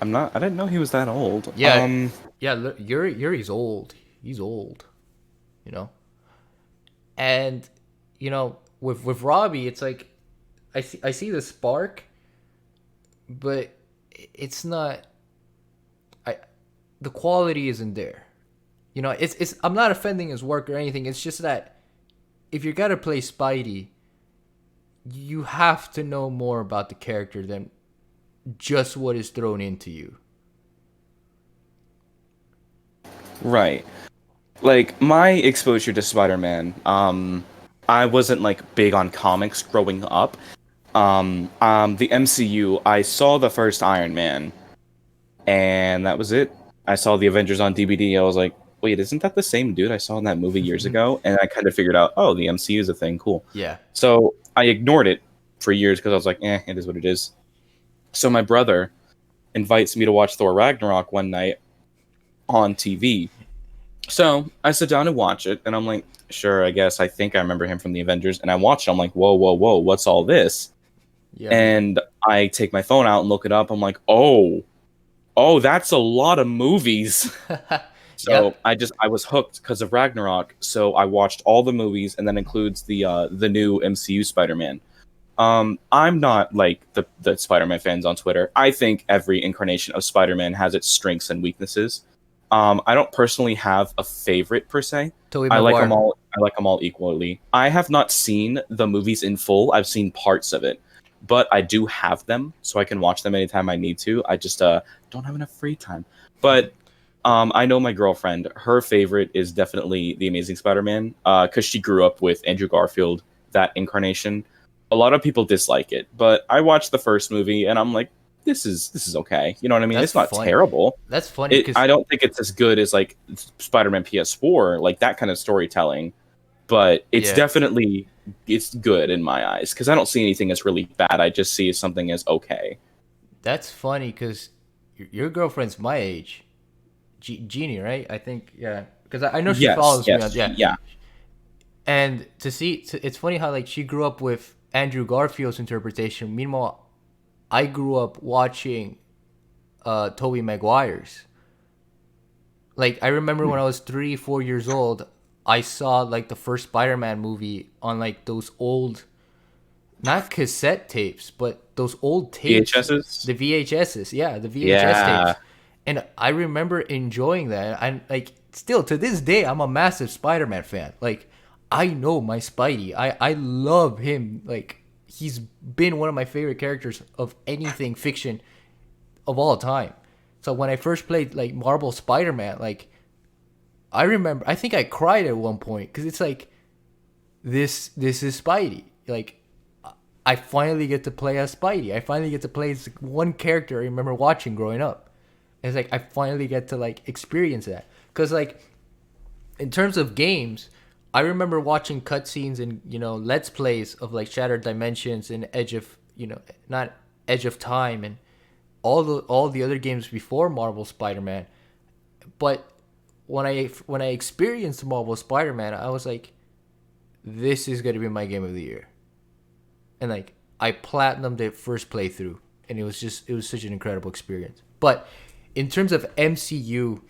I didn't know he was that old. Yeah, yeah. Yuri's old. He's old, you know. And with Robbie, it's like I see the spark, but it's not. The quality isn't there. It's I'm not offending his work or anything. It's just that if you're gonna play Spidey, you have to know more about the character than just what is thrown into you. Right. Like my exposure to Spider-Man, I wasn't like big on comics growing up. The MCU, I saw the first Iron Man, and that was it. I saw the Avengers on DVD. I was like, wait, isn't that the same dude I saw in that movie years ago? And I kind of figured out, oh, the MCU is a thing. Cool. Yeah. So I ignored it for years because I was like, it is what it is. So my brother invites me to watch Thor Ragnarok one night on TV. So I sit down and watch it, and I'm like, sure, I guess. I think I remember him from the Avengers. And I watch it. I'm like, whoa, whoa, whoa, what's all this? Yeah. And I take my phone out and look it up. I'm like, oh, that's a lot of movies. So Yep. I was hooked because of Ragnarok. So I watched all the movies, and that includes the new MCU Spider-Man. I'm not like the Spider-Man fans on Twitter. I think every incarnation of Spider-Man has its strengths and weaknesses. I don't personally have a favorite per se. Tobey I like Maguire. them all. I like them all equally. I have not seen the movies in full. I've seen parts of it, but I do have them, so I can watch them anytime I need to. I just don't have enough free time. But I know my girlfriend. Her favorite is definitely the Amazing Spider-Man, because she grew up with Andrew Garfield, that incarnation. A lot of people dislike it, but I watched the first movie and I'm like, this is okay. You know what I mean? That's It's not funny. terrible. That's funny because I don't think it's as good as like Spider-Man PS4, like that kind of storytelling, but it's definitely it's good in my eyes because I don't see anything as really bad. I just see something as okay. that's funny because your girlfriend's my age, Jeannie, right? I think, yeah, because I know she follows me on, yeah. Yeah. And it's funny how like she grew up with Andrew Garfield's interpretation. Meanwhile, I grew up watching Tobey Maguire's. Like I remember when I was 3, 4 years old, I saw like the first Spider-Man movie on like those old, not cassette tapes, but those old tapes. VHSs? The VHSs, yeah, the VHS Yeah. tapes. And I remember enjoying that. I'm like, still to this day, I'm a massive Spider-Man fan. Like, I know my Spidey. I love him. Like, he's been one of my favorite characters of anything fiction of all time. So when I first played like Marvel Spider-Man, like I remember, I think I cried at one point because it's like this is Spidey. Like I finally get to play as Spidey. I finally get to play as one character I remember watching growing up. And it's like I finally get to like experience that because like in terms of games, I remember watching cutscenes and Let's Plays of like Shattered Dimensions and Edge of not Edge of Time and all the other games before Marvel Spider-Man. But when I experienced Marvel Spider-Man, I was like, this is gonna be my game of the year. And like I platinumed it first playthrough, and it was such an incredible experience. But in terms of MCU,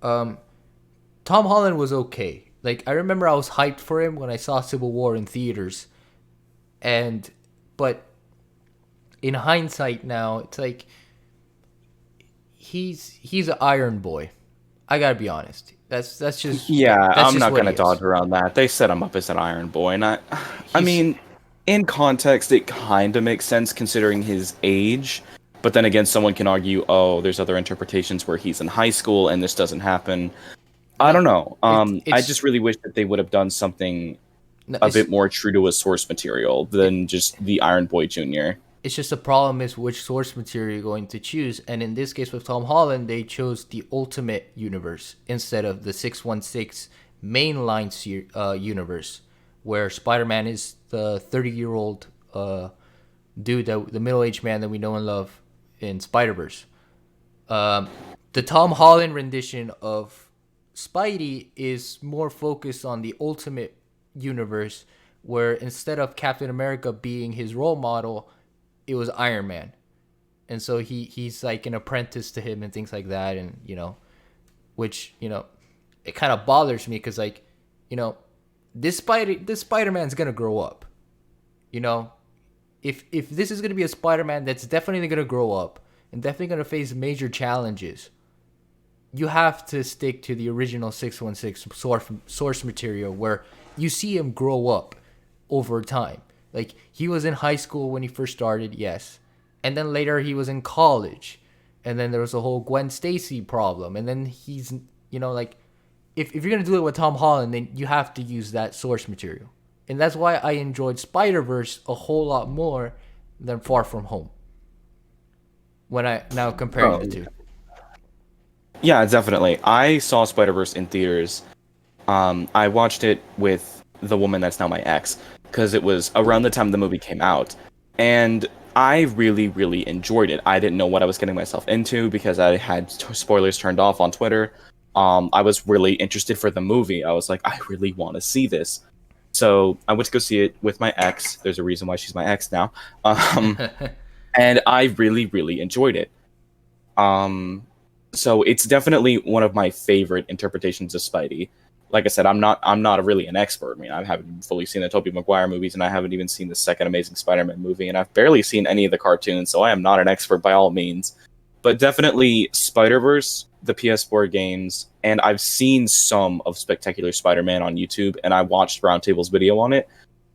Tom Holland was okay. Like I remember I was hyped for him when I saw Civil War in theaters, but in hindsight now, it's like he's an Iron Boy. I gotta be honest. That's just that's I'm just not what gonna he is. dodge around that. They set him up as an Iron Boy, and I mean, in context, it kind of makes sense considering his age. But then again, someone can argue, oh, there's other interpretations where he's in high school and this doesn't happen. I don't know. I just really wish that they would have done something a bit more true to his source material than just the Iron Boy Jr. It's just the problem is which source material you're going to choose. And in this case with Tom Holland, they chose the Ultimate Universe instead of the 616 mainline universe, where Spider-Man is the 30-year-old dude, the middle-aged man that we know and love in Spider-Verse. The Tom Holland rendition of Spidey is more focused on the Ultimate Universe, where instead of Captain America being his role model, it was Iron Man. And so he's like an apprentice to him and things like that. And, which, it kind of bothers me because, like, this Spider-Man's going to grow up. If this is going to be a Spider-Man that's definitely going to grow up and definitely going to face major challenges, you have to stick to the original 616 source material where you see him grow up over time. Like, he was in high school when he first started, yes. And then later he was in college. And then there was a whole Gwen Stacy problem. And then he's, like, if you're going to do it with Tom Holland, then you have to use that source material. And that's why I enjoyed Spider-Verse a whole lot more than Far From Home. When I now comparing the two. Yeah, definitely. I saw Spider-Verse in theaters. I watched it with the woman that's now my ex, because it was around the time the movie came out. And I really, really enjoyed it. I didn't know what I was getting myself into because I had spoilers turned off on Twitter. I was really interested for the movie. I was like, I really want to see this. So I went to go see it with my ex. There's a reason why she's my ex now. And I really, really enjoyed it. So it's definitely one of my favorite interpretations of Spidey. Like I said, I'm not really an expert. I mean, I haven't fully seen the Tobey Maguire movies, and I haven't even seen the second Amazing Spider-Man movie, and I've barely seen any of the cartoons, so I am not an expert by all means. But definitely Spider-Verse, the PS4 games, and I've seen some of Spectacular Spider-Man on YouTube, and I watched Roundtable's video on it.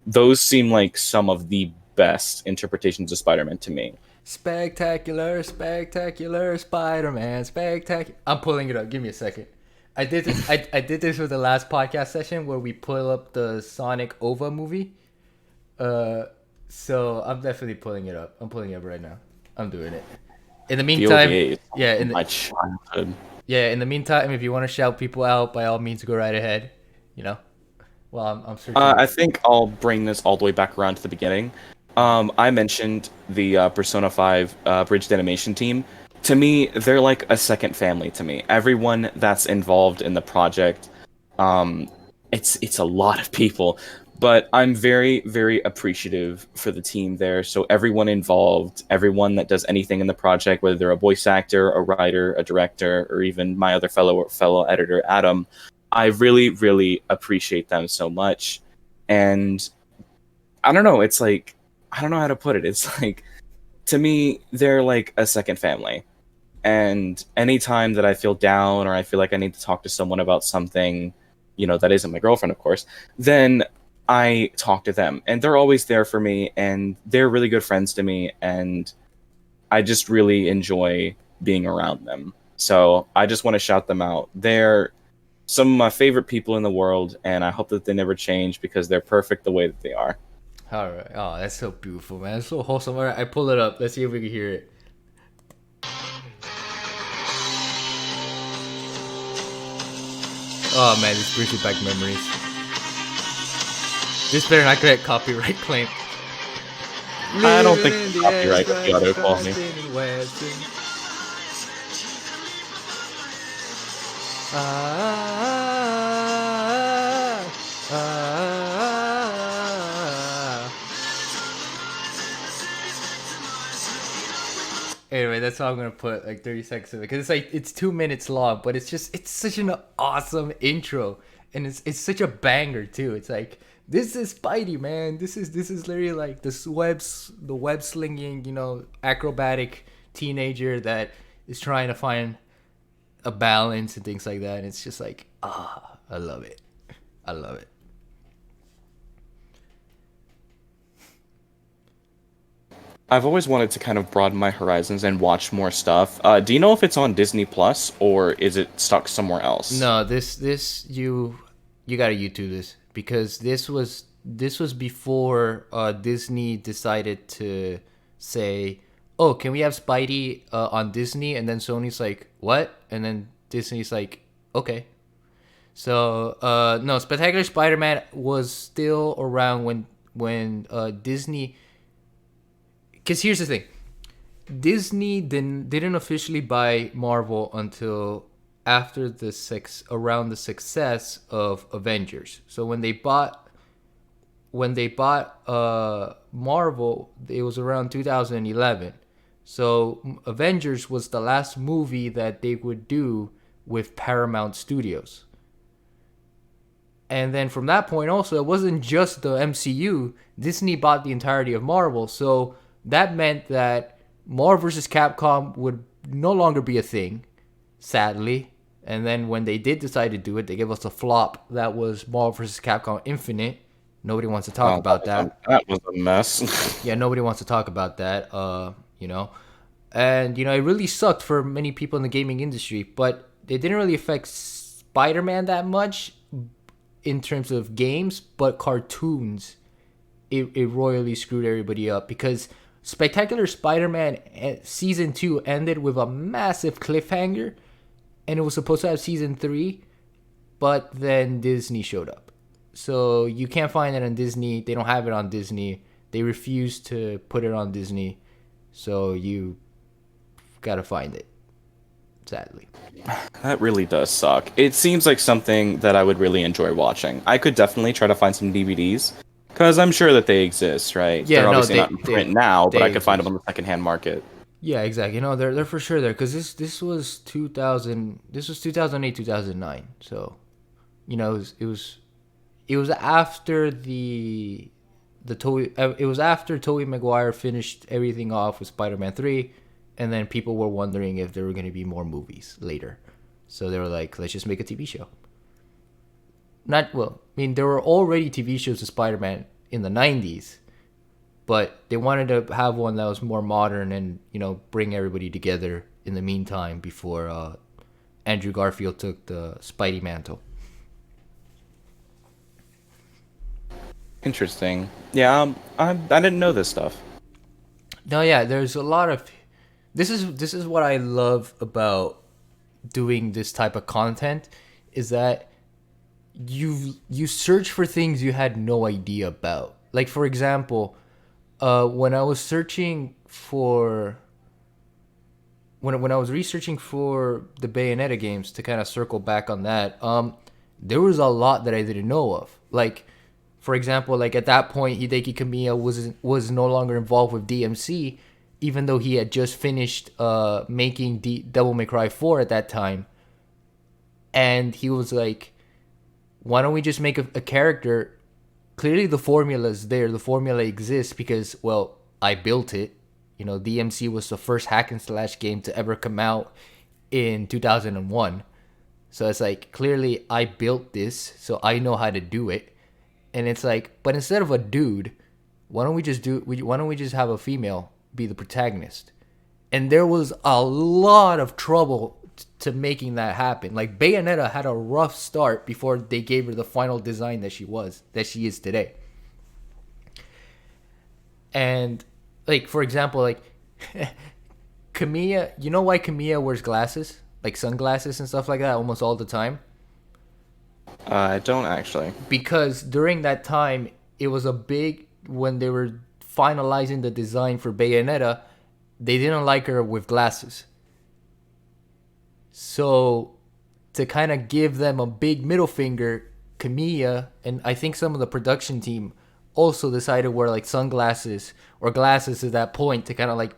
Those seem like some of the best interpretations of Spider-Man to me. Spectacular Spider-Man, spectacular. I'm pulling it up. Give me a second. I did this. I did this with the last podcast session where we pull up the Sonic OVA movie. So I'm definitely pulling it up. I'm pulling it up right now. I'm doing it. In the meantime, my childhood. Yeah. In the meantime, if you want to shout people out, by all means, go right ahead. Well, I'm searching. I think I'll bring this all the way back around to the beginning. I mentioned the Persona 5 Abridged animation team. To me, they're like a second family to me. Everyone that's involved in the project, it's a lot of people, but I'm very, very appreciative for the team there. So everyone involved, everyone that does anything in the project, whether they're a voice actor, a writer, a director, or even my other fellow editor, Adam, I really, really appreciate them so much. And I don't know, it's like, I don't know how to put it. It's like, to me, they're like a second family. And anytime that I feel down or I feel like I need to talk to someone about something, that isn't my girlfriend, of course, then I talk to them. And they're always there for me, and they're really good friends to me, and I just really enjoy being around them. So I just want to shout them out. They're some of my favorite people in the world, and I hope that they never change because they're perfect the way that they are. All right. Oh, that's so beautiful, man. It's so wholesome. All right, I pull it up. Let's see if we can hear it. Oh man, this brings me back memories. This better not get copyright claim. I don't think copyright would be auto call me. Anyway, that's how I'm gonna put like 30 seconds of it because it's 2 minutes long, but it's such an awesome intro, and it's such a banger too. It's like, this is Spidey, man. This is literally like the web slinging, acrobatic teenager that is trying to find a balance and things like that. And it's just like, I love it. I love it. I've always wanted to kind of broaden my horizons and watch more stuff. Do you know if it's on Disney Plus or is it stuck somewhere else? No, this you gotta YouTube this because this was before Disney decided to say, oh, can we have Spidey on Disney? And then Sony's like, what? And then Disney's like, okay. So no, Spectacular Spider-Man was still around when Disney because here's the thing. Disney didn't officially buy Marvel until after around the success of Avengers. So when they bought Marvel, it was around 2011. So Avengers was the last movie that they would do with Paramount Studios. And then from that point also, it wasn't just the MCU. Disney bought the entirety of Marvel. So that meant that Marvel vs. Capcom would no longer be a thing, sadly. And then when they did decide to do it, they gave us a flop that was Marvel vs. Capcom Infinite. Nobody wants to talk about that. That was a mess. Yeah, nobody wants to talk about that, And, it really sucked for many people in the gaming industry, but it didn't really affect Spider-Man that much in terms of games, but cartoons, it royally screwed everybody up because Spectacular Spider-Man Season 2 ended with a massive cliffhanger, and it was supposed to have Season 3, but then Disney showed up. So you can't find it on Disney. They don't have it on Disney. They refuse to put it on Disney. So you gotta find it, sadly. That really does suck. It seems like something that I would really enjoy watching. I could definitely try to find some DVDs, because I'm sure that they exist, right? Yeah, they're obviously not in print now, but I could find them on the secondhand market. Yeah, exactly. They're for sure there, because this was 2000. This was 2008, 2009. So, it was after it was after Tobey Maguire finished everything off with Spider-Man 3, and then people were wondering if there were going to be more movies later. So they were like, let's just make a TV show. There were already TV shows of Spider-Man in the 90s, but they wanted to have one that was more modern and, bring everybody together in the meantime before Andrew Garfield took the Spidey mantle. Interesting. Yeah, I didn't know this stuff. No, yeah, there's a lot of... This is what I love about doing this type of content, is that you search for things you had no idea about. Like, for example, when I was searching for... When I was researching for the Bayonetta games, to kind of circle back on that, there was a lot that I didn't know of. Like... For example, like at that point, Hideki Kamiya was no longer involved with DMC, even though he had just finished making Devil May Cry 4 at that time. And he was like, why don't we just make a character? Clearly the formula's there. The formula exists because, well, I built it. DMC was the first hack and slash game to ever come out in 2001. So it's like, clearly I built this, so I know how to do it. And it's like, but instead of a dude, why don't we just have a female be the protagonist? And there was a lot of trouble to making that happen. Like, Bayonetta had a rough start before they gave her the final design that she is today. And like, for example, like Kamiya, you know why Kamiya wears glasses? Like sunglasses and stuff like that almost all the time? I don't actually. Because during that time, it was when they were finalizing the design for Bayonetta, they didn't like her with glasses. So, to kind of give them a big middle finger, Kamiya, and I think some of the production team also decided to wear like sunglasses or glasses at that point to kind of like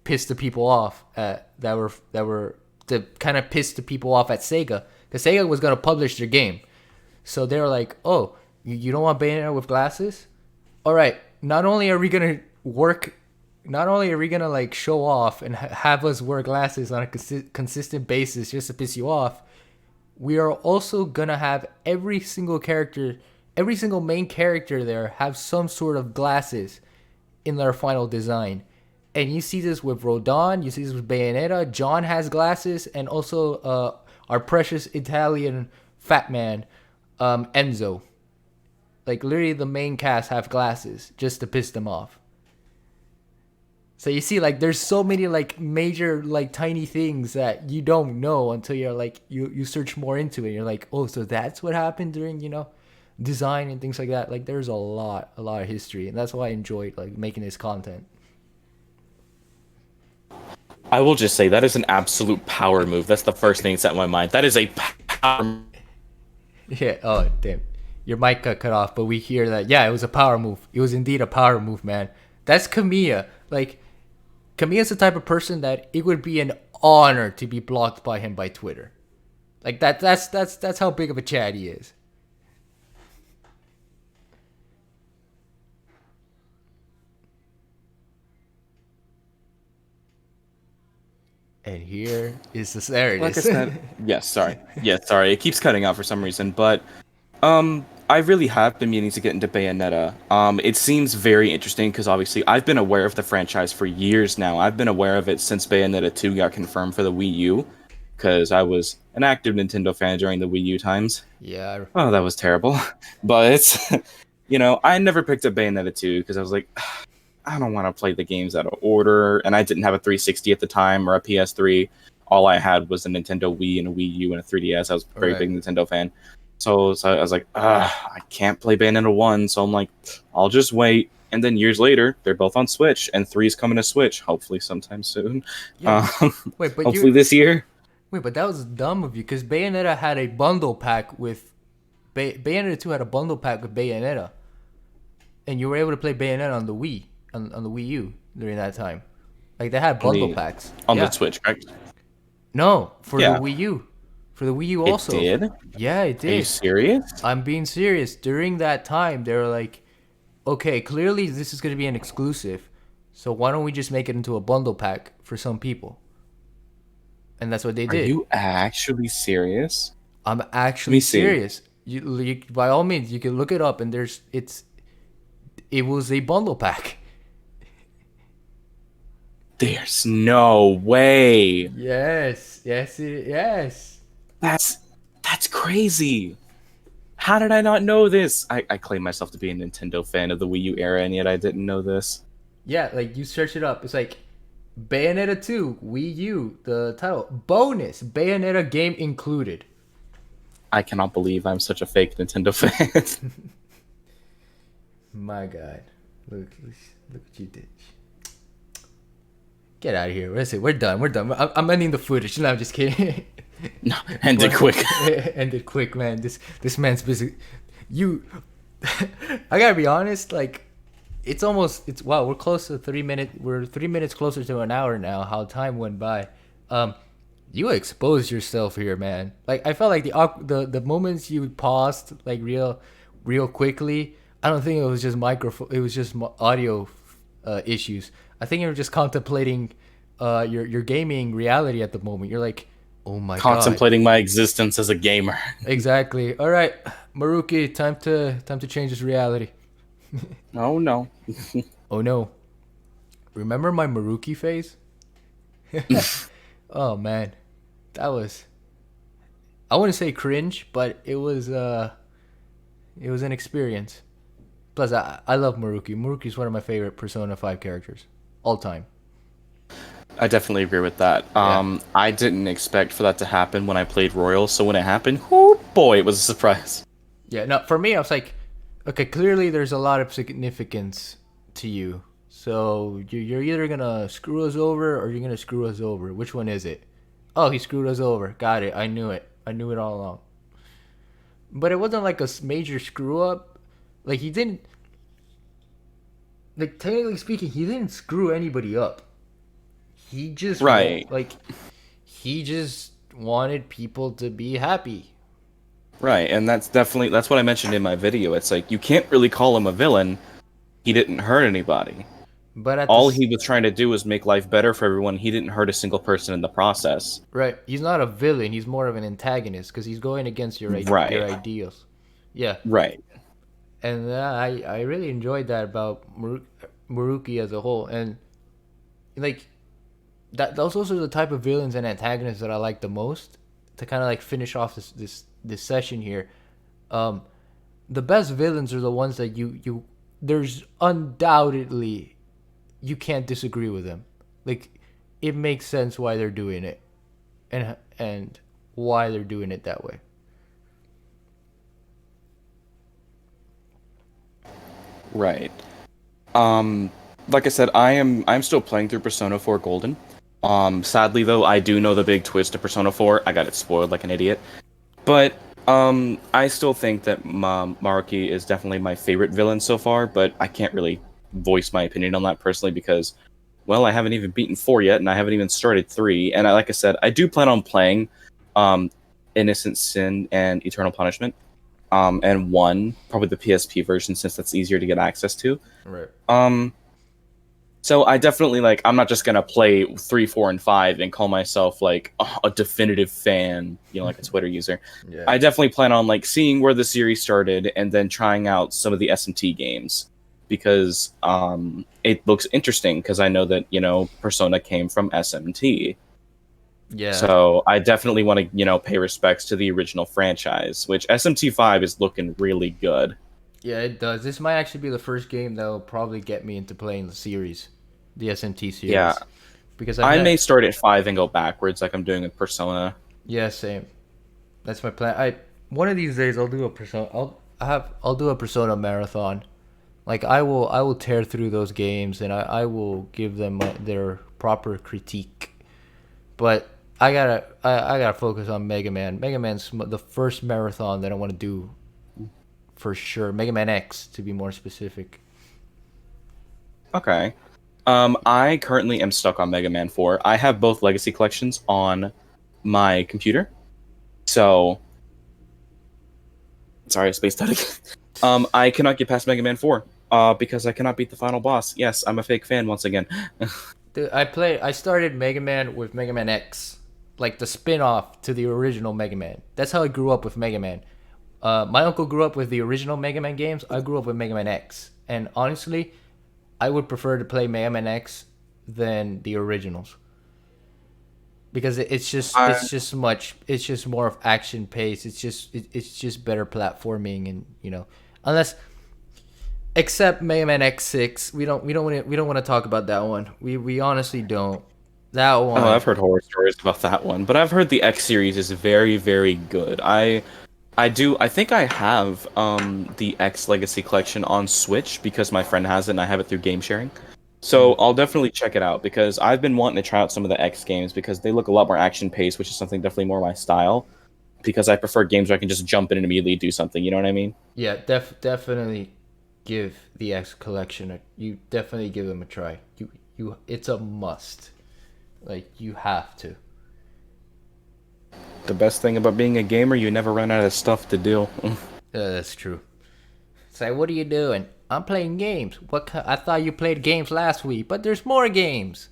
piss the people off that were to kind of piss the people off at Sega. Because Sega was going to publish their game. So they were like, oh, you don't want Bayonetta with glasses? All right, not only are we going to like show off and have us wear glasses on a consistent basis just to piss you off, we are also going to have every single main character there have some sort of glasses in their final design. And you see this with Rodon, you see this with Bayonetta, John has glasses, and also our precious Italian fat man, Enzo. Like, literally the main cast have glasses just to piss them off. So you see, like, there's so many, like, major, like, tiny things that you don't know until you're, like, you search more into it. You're like, oh, so that's what happened during, design and things like that. Like, there's a lot of history. And that's why I enjoyed, like, making this content. I will just say that is an absolute power move. That's the first thing that's at my mind. That is a power. Yeah. Oh, damn. Your mic got cut off, but we hear that. Yeah, it was a power move. It was indeed a power move, man. That's Kamiya. Like, Kamiya's the type of person that it would be an honor to be blocked by him by Twitter. Like that's how big of a chat he is. And here is the there it Like I is. said, yes, sorry. It keeps cutting out for some reason, but I really have been meaning to get into Bayonetta. It seems very interesting because obviously I've been aware of the franchise for years now. I've been aware of it since Bayonetta 2 got confirmed for the Wii U, because I was an active Nintendo fan during the Wii U times. Yeah. Oh, that was terrible. But, I never picked up Bayonetta 2 because I was like, I don't want to play the games out of order, and I didn't have a 360 at the time or a PS3. All I had was a Nintendo Wii and a Wii U and a 3DS. I was a very big Nintendo fan. So I was like, I can't play Bayonetta 1, so I'm like, I'll just wait. And then years later, they're both on Switch, and 3's coming to Switch, hopefully sometime soon. Yeah. Wait, but hopefully this year. Wait, but that was dumb of you, because Bayonetta had a bundle pack with... Bayonetta 2 had a bundle pack with Bayonetta. And you were able to play Bayonetta on the Wii, on the Wii U during that time. Like, they had bundle packs. On the Switch, correct? No, for the Wii U. For the Wii U also. It did? Yeah, it did. Are you serious? I'm being serious. During that time, they were like, okay, clearly this is going to be an exclusive, so why don't we just make it into a bundle pack for some people? And that's what they did. Are you actually serious? I'm actually serious. You, by all means, you can look it up, and it was a bundle pack. There's no way. Yes. That's crazy. How did I not know this? I claim myself to be a Nintendo fan of the Wii U era, and yet I didn't know this. Yeah, like, you search it up. It's like Bayonetta 2, Wii U, the title. Bonus, Bayonetta game included. I cannot believe I'm such a fake Nintendo fan. My God. Look what you did. Get out of here. That's it. We're done. I'm ending the footage. No, I'm just kidding. No, end it quick. End it quick, man. This man's busy. I gotta be honest, like, wow, we're close to 3 minutes. We're 3 minutes closer to an hour now. How time went by. You exposed yourself here, man. Like, I felt like the moments you paused, like, real quickly. I don't think it was just microphone. It was just audio issues. I think you're just contemplating your gaming reality at the moment. You're like, oh my God. Contemplating my existence as a gamer. Exactly. All right, Maruki, time to change this reality. Oh no. Oh no. Remember my Maruki phase? Oh man, that was, I wouldn't say cringe, but it was an experience. Plus, I love Maruki. Maruki's one of my favorite Persona 5 characters all time. I definitely agree with that. I didn't expect for that to happen when I played Royal, so when it happened, oh boy, it was a surprise. Yeah, no, for me, I was like, okay, clearly there's a lot of significance to you. So you're either gonna screw us over or you're gonna screw us over. Which one is it? Oh, he screwed us over. Got it. I knew it. I knew it all along. But it wasn't like a major screw up. Like, he didn't. Like, technically speaking, he didn't screw anybody up. He just he just wanted people to be happy. Right, and that's what I mentioned in my video. It's like, you can't really call him a villain. He didn't hurt anybody. But all he was trying to do was make life better for everyone. He didn't hurt a single person in the process. Right. He's not a villain. He's more of an antagonist because he's going against your ideals. Yeah. Right. And I really enjoyed that about Maruki as a whole. And, like, those are the type of villains and antagonists that I like the most. To kind of, like, finish off this session here. The best villains are the ones that you there's undoubtedly, you can't disagree with them. Like, it makes sense why they're doing it, and why they're doing it that way. Right. Like I said, I'm still playing through Persona 4 Golden. Sadly though, I do know the big twist to Persona 4. I got it spoiled like an idiot. But I still think that Maruki is definitely my favorite villain so far, but I can't really voice my opinion on that personally because, well, I haven't even beaten 4 yet, and I haven't even started 3. And like I said, I do plan on playing um, Innocent Sin and Eternal Punishment, and 1, probably the PSP version since that's easier to get access to. Right. So I definitely I'm not just gonna play 3, 4, and 5 and call myself like a definitive fan, like a Twitter user. Yeah. I definitely plan on seeing where the series started and then trying out some of the SMT games because it looks interesting because I know that Persona came from SMT. Yeah. So I definitely want to pay respects to the original franchise, which SMT 5 is looking really good. Yeah, it does. This might actually be the first game that will probably get me into playing the series, the SMT series. Yeah, because I may start at 5 and go backwards, like I'm doing with Persona. Yeah, same. That's my plan. One of these days I'll do a Persona. I'll do a Persona marathon. Like I will tear through those games and I will give them their proper critique. But I gotta focus on Mega Man. Mega Man's the first marathon that I want to do. For sure, Mega Man X to be more specific. Okay. I currently am stuck on Mega Man 4. I have both Legacy collections on my computer. So sorry, I spaced out again. I cannot get past Mega Man 4. Because I cannot beat the final boss. Yes, I'm a fake fan once again. Dude, I started Mega Man with Mega Man X, like the spin-off to the original Mega Man. That's how I grew up with Mega Man. My uncle grew up with the original Mega Man games. I grew up with Mega Man X. And honestly, I would prefer to play Mega Man X than the originals. Because it's just more of action pace. It's just better platforming and unless except Mega Man X6, we don't want to talk about that one. We honestly don't. That one. Oh, I've heard horror stories about that one, but I've heard the X series is very, very good. I think I have the X Legacy collection on Switch because my friend has it and I have it through game sharing. So I'll definitely check it out because I've been wanting to try out some of the X games because they look a lot more action paced, which is something definitely more my style. Because I prefer games where I can just jump in and immediately do something. You know what I mean? Yeah, definitely give the X collection you definitely give them a try. You it's a must. Like you have to. The best thing about being a gamer, you never run out of stuff to do. That's true. Say, what are you doing? I'm playing games. I thought you played games last week, but there's more games.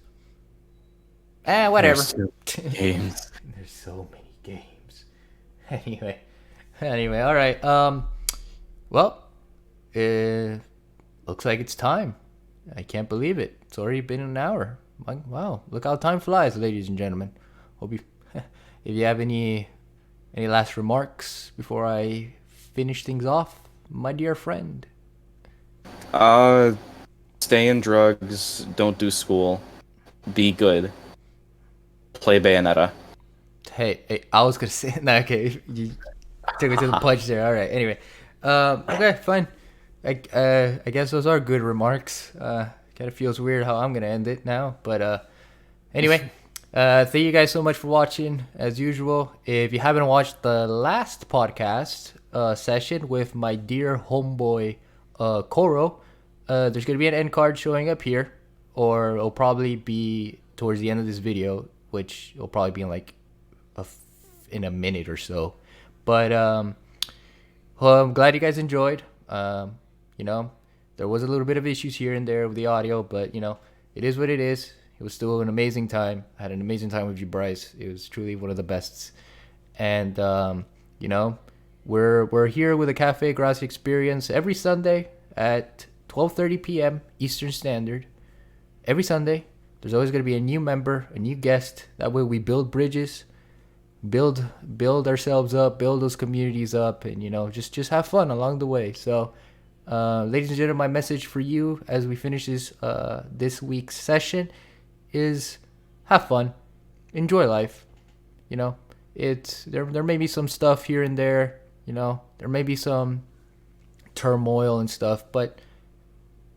Whatever. Games. There's so many games. Anyway, all right. Well, looks like it's time. I can't believe it. It's already been an hour. Wow, look how time flies, ladies and gentlemen. Hope you. If you have any last remarks before I finish things off, my dear friend. Stay in drugs. Don't do school. Be good. Play Bayonetta. Hey, I was gonna say that. Okay, you took it to the punch there. All right. Anyway, okay, fine. I guess those are good remarks. Kind of feels weird how I'm gonna end it now, but anyway. Thank you guys so much for watching, as usual. If you haven't watched the last podcast session with my dear homeboy Koro, there's going to be an end card showing up here, or it'll probably be towards the end of this video, which will probably be in in a minute or so. But well, I'm glad you guys enjoyed. There was a little bit of issues here and there with the audio, but it is what it is. It was still an amazing time. I had an amazing time with you, Bryce. It was truly one of the best. And we're here with the Cafe Gracia Experience every Sunday at 12:30 p.m. Eastern Standard. Every Sunday, there's always going to be a new member, a new guest. That way, we build bridges, build ourselves up, build those communities up, and just have fun along the way. So, ladies and gentlemen, my message for you as we finish this week's session is have fun, enjoy life. There may be some stuff here and there. There may be some turmoil and stuff, but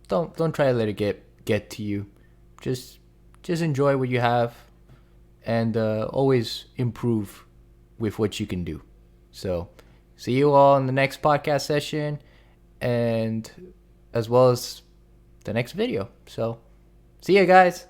don't try to let it get to you. Just enjoy what you have. and always improve with what you can do. So, see you all in the next podcast session, and as well as the next video. So, see ya, guys.